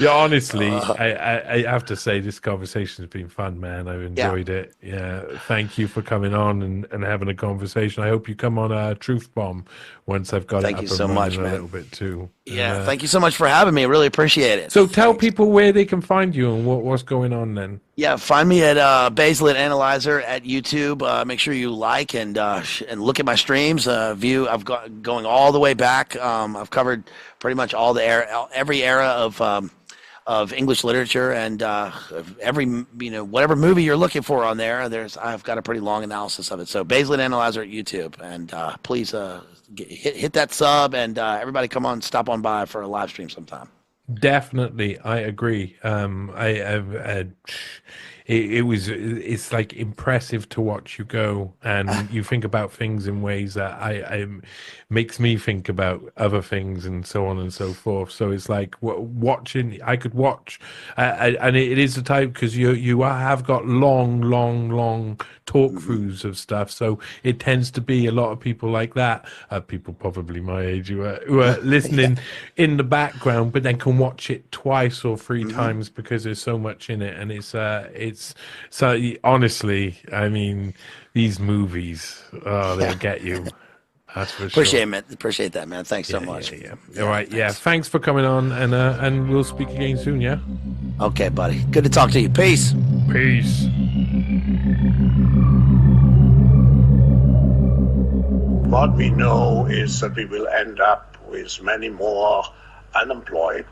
Speaker 1: Honestly, I have to say this conversation has been fun, man. I've enjoyed it. Yeah, thank you for coming on and having a conversation. I hope you come on a Truth Bomb once I've got it up and running a little bit too.
Speaker 2: Yeah, thank you so much for having me. I really appreciate it.
Speaker 1: So tell people where they can find you and what's going on then.
Speaker 2: Yeah, find me at Bazed Lit Analyzer at YouTube. Make sure you like and look at my streams. I've got going all the way back. I've covered pretty much all every era of English literature, and every whatever movie you're looking for on there. I've got a pretty long analysis of it. So Bazed Lit Analyzer at YouTube, and please hit that sub, and everybody stop on by for a live stream sometime.
Speaker 1: Definitely, I agree. it's like impressive to watch you go, and you think about things in ways that I makes me think about other things and so on and so forth. So it's like watching. I could watch, and it is the type, because you have got long talk throughs of stuff. So it tends to be a lot of people like that. People probably my age who are listening in the background, but then can watch it twice or three times because there's so much in it, and it's so honestly, I mean, these movies, they'll get you. That's for sure.
Speaker 2: Appreciate that, man. Thanks so much.
Speaker 1: All right, thanks for coming on, and we'll speak again soon. Yeah.
Speaker 2: Okay, buddy. Good to talk to you. Peace.
Speaker 1: Peace.
Speaker 3: What we know is that we will end up with many more unemployed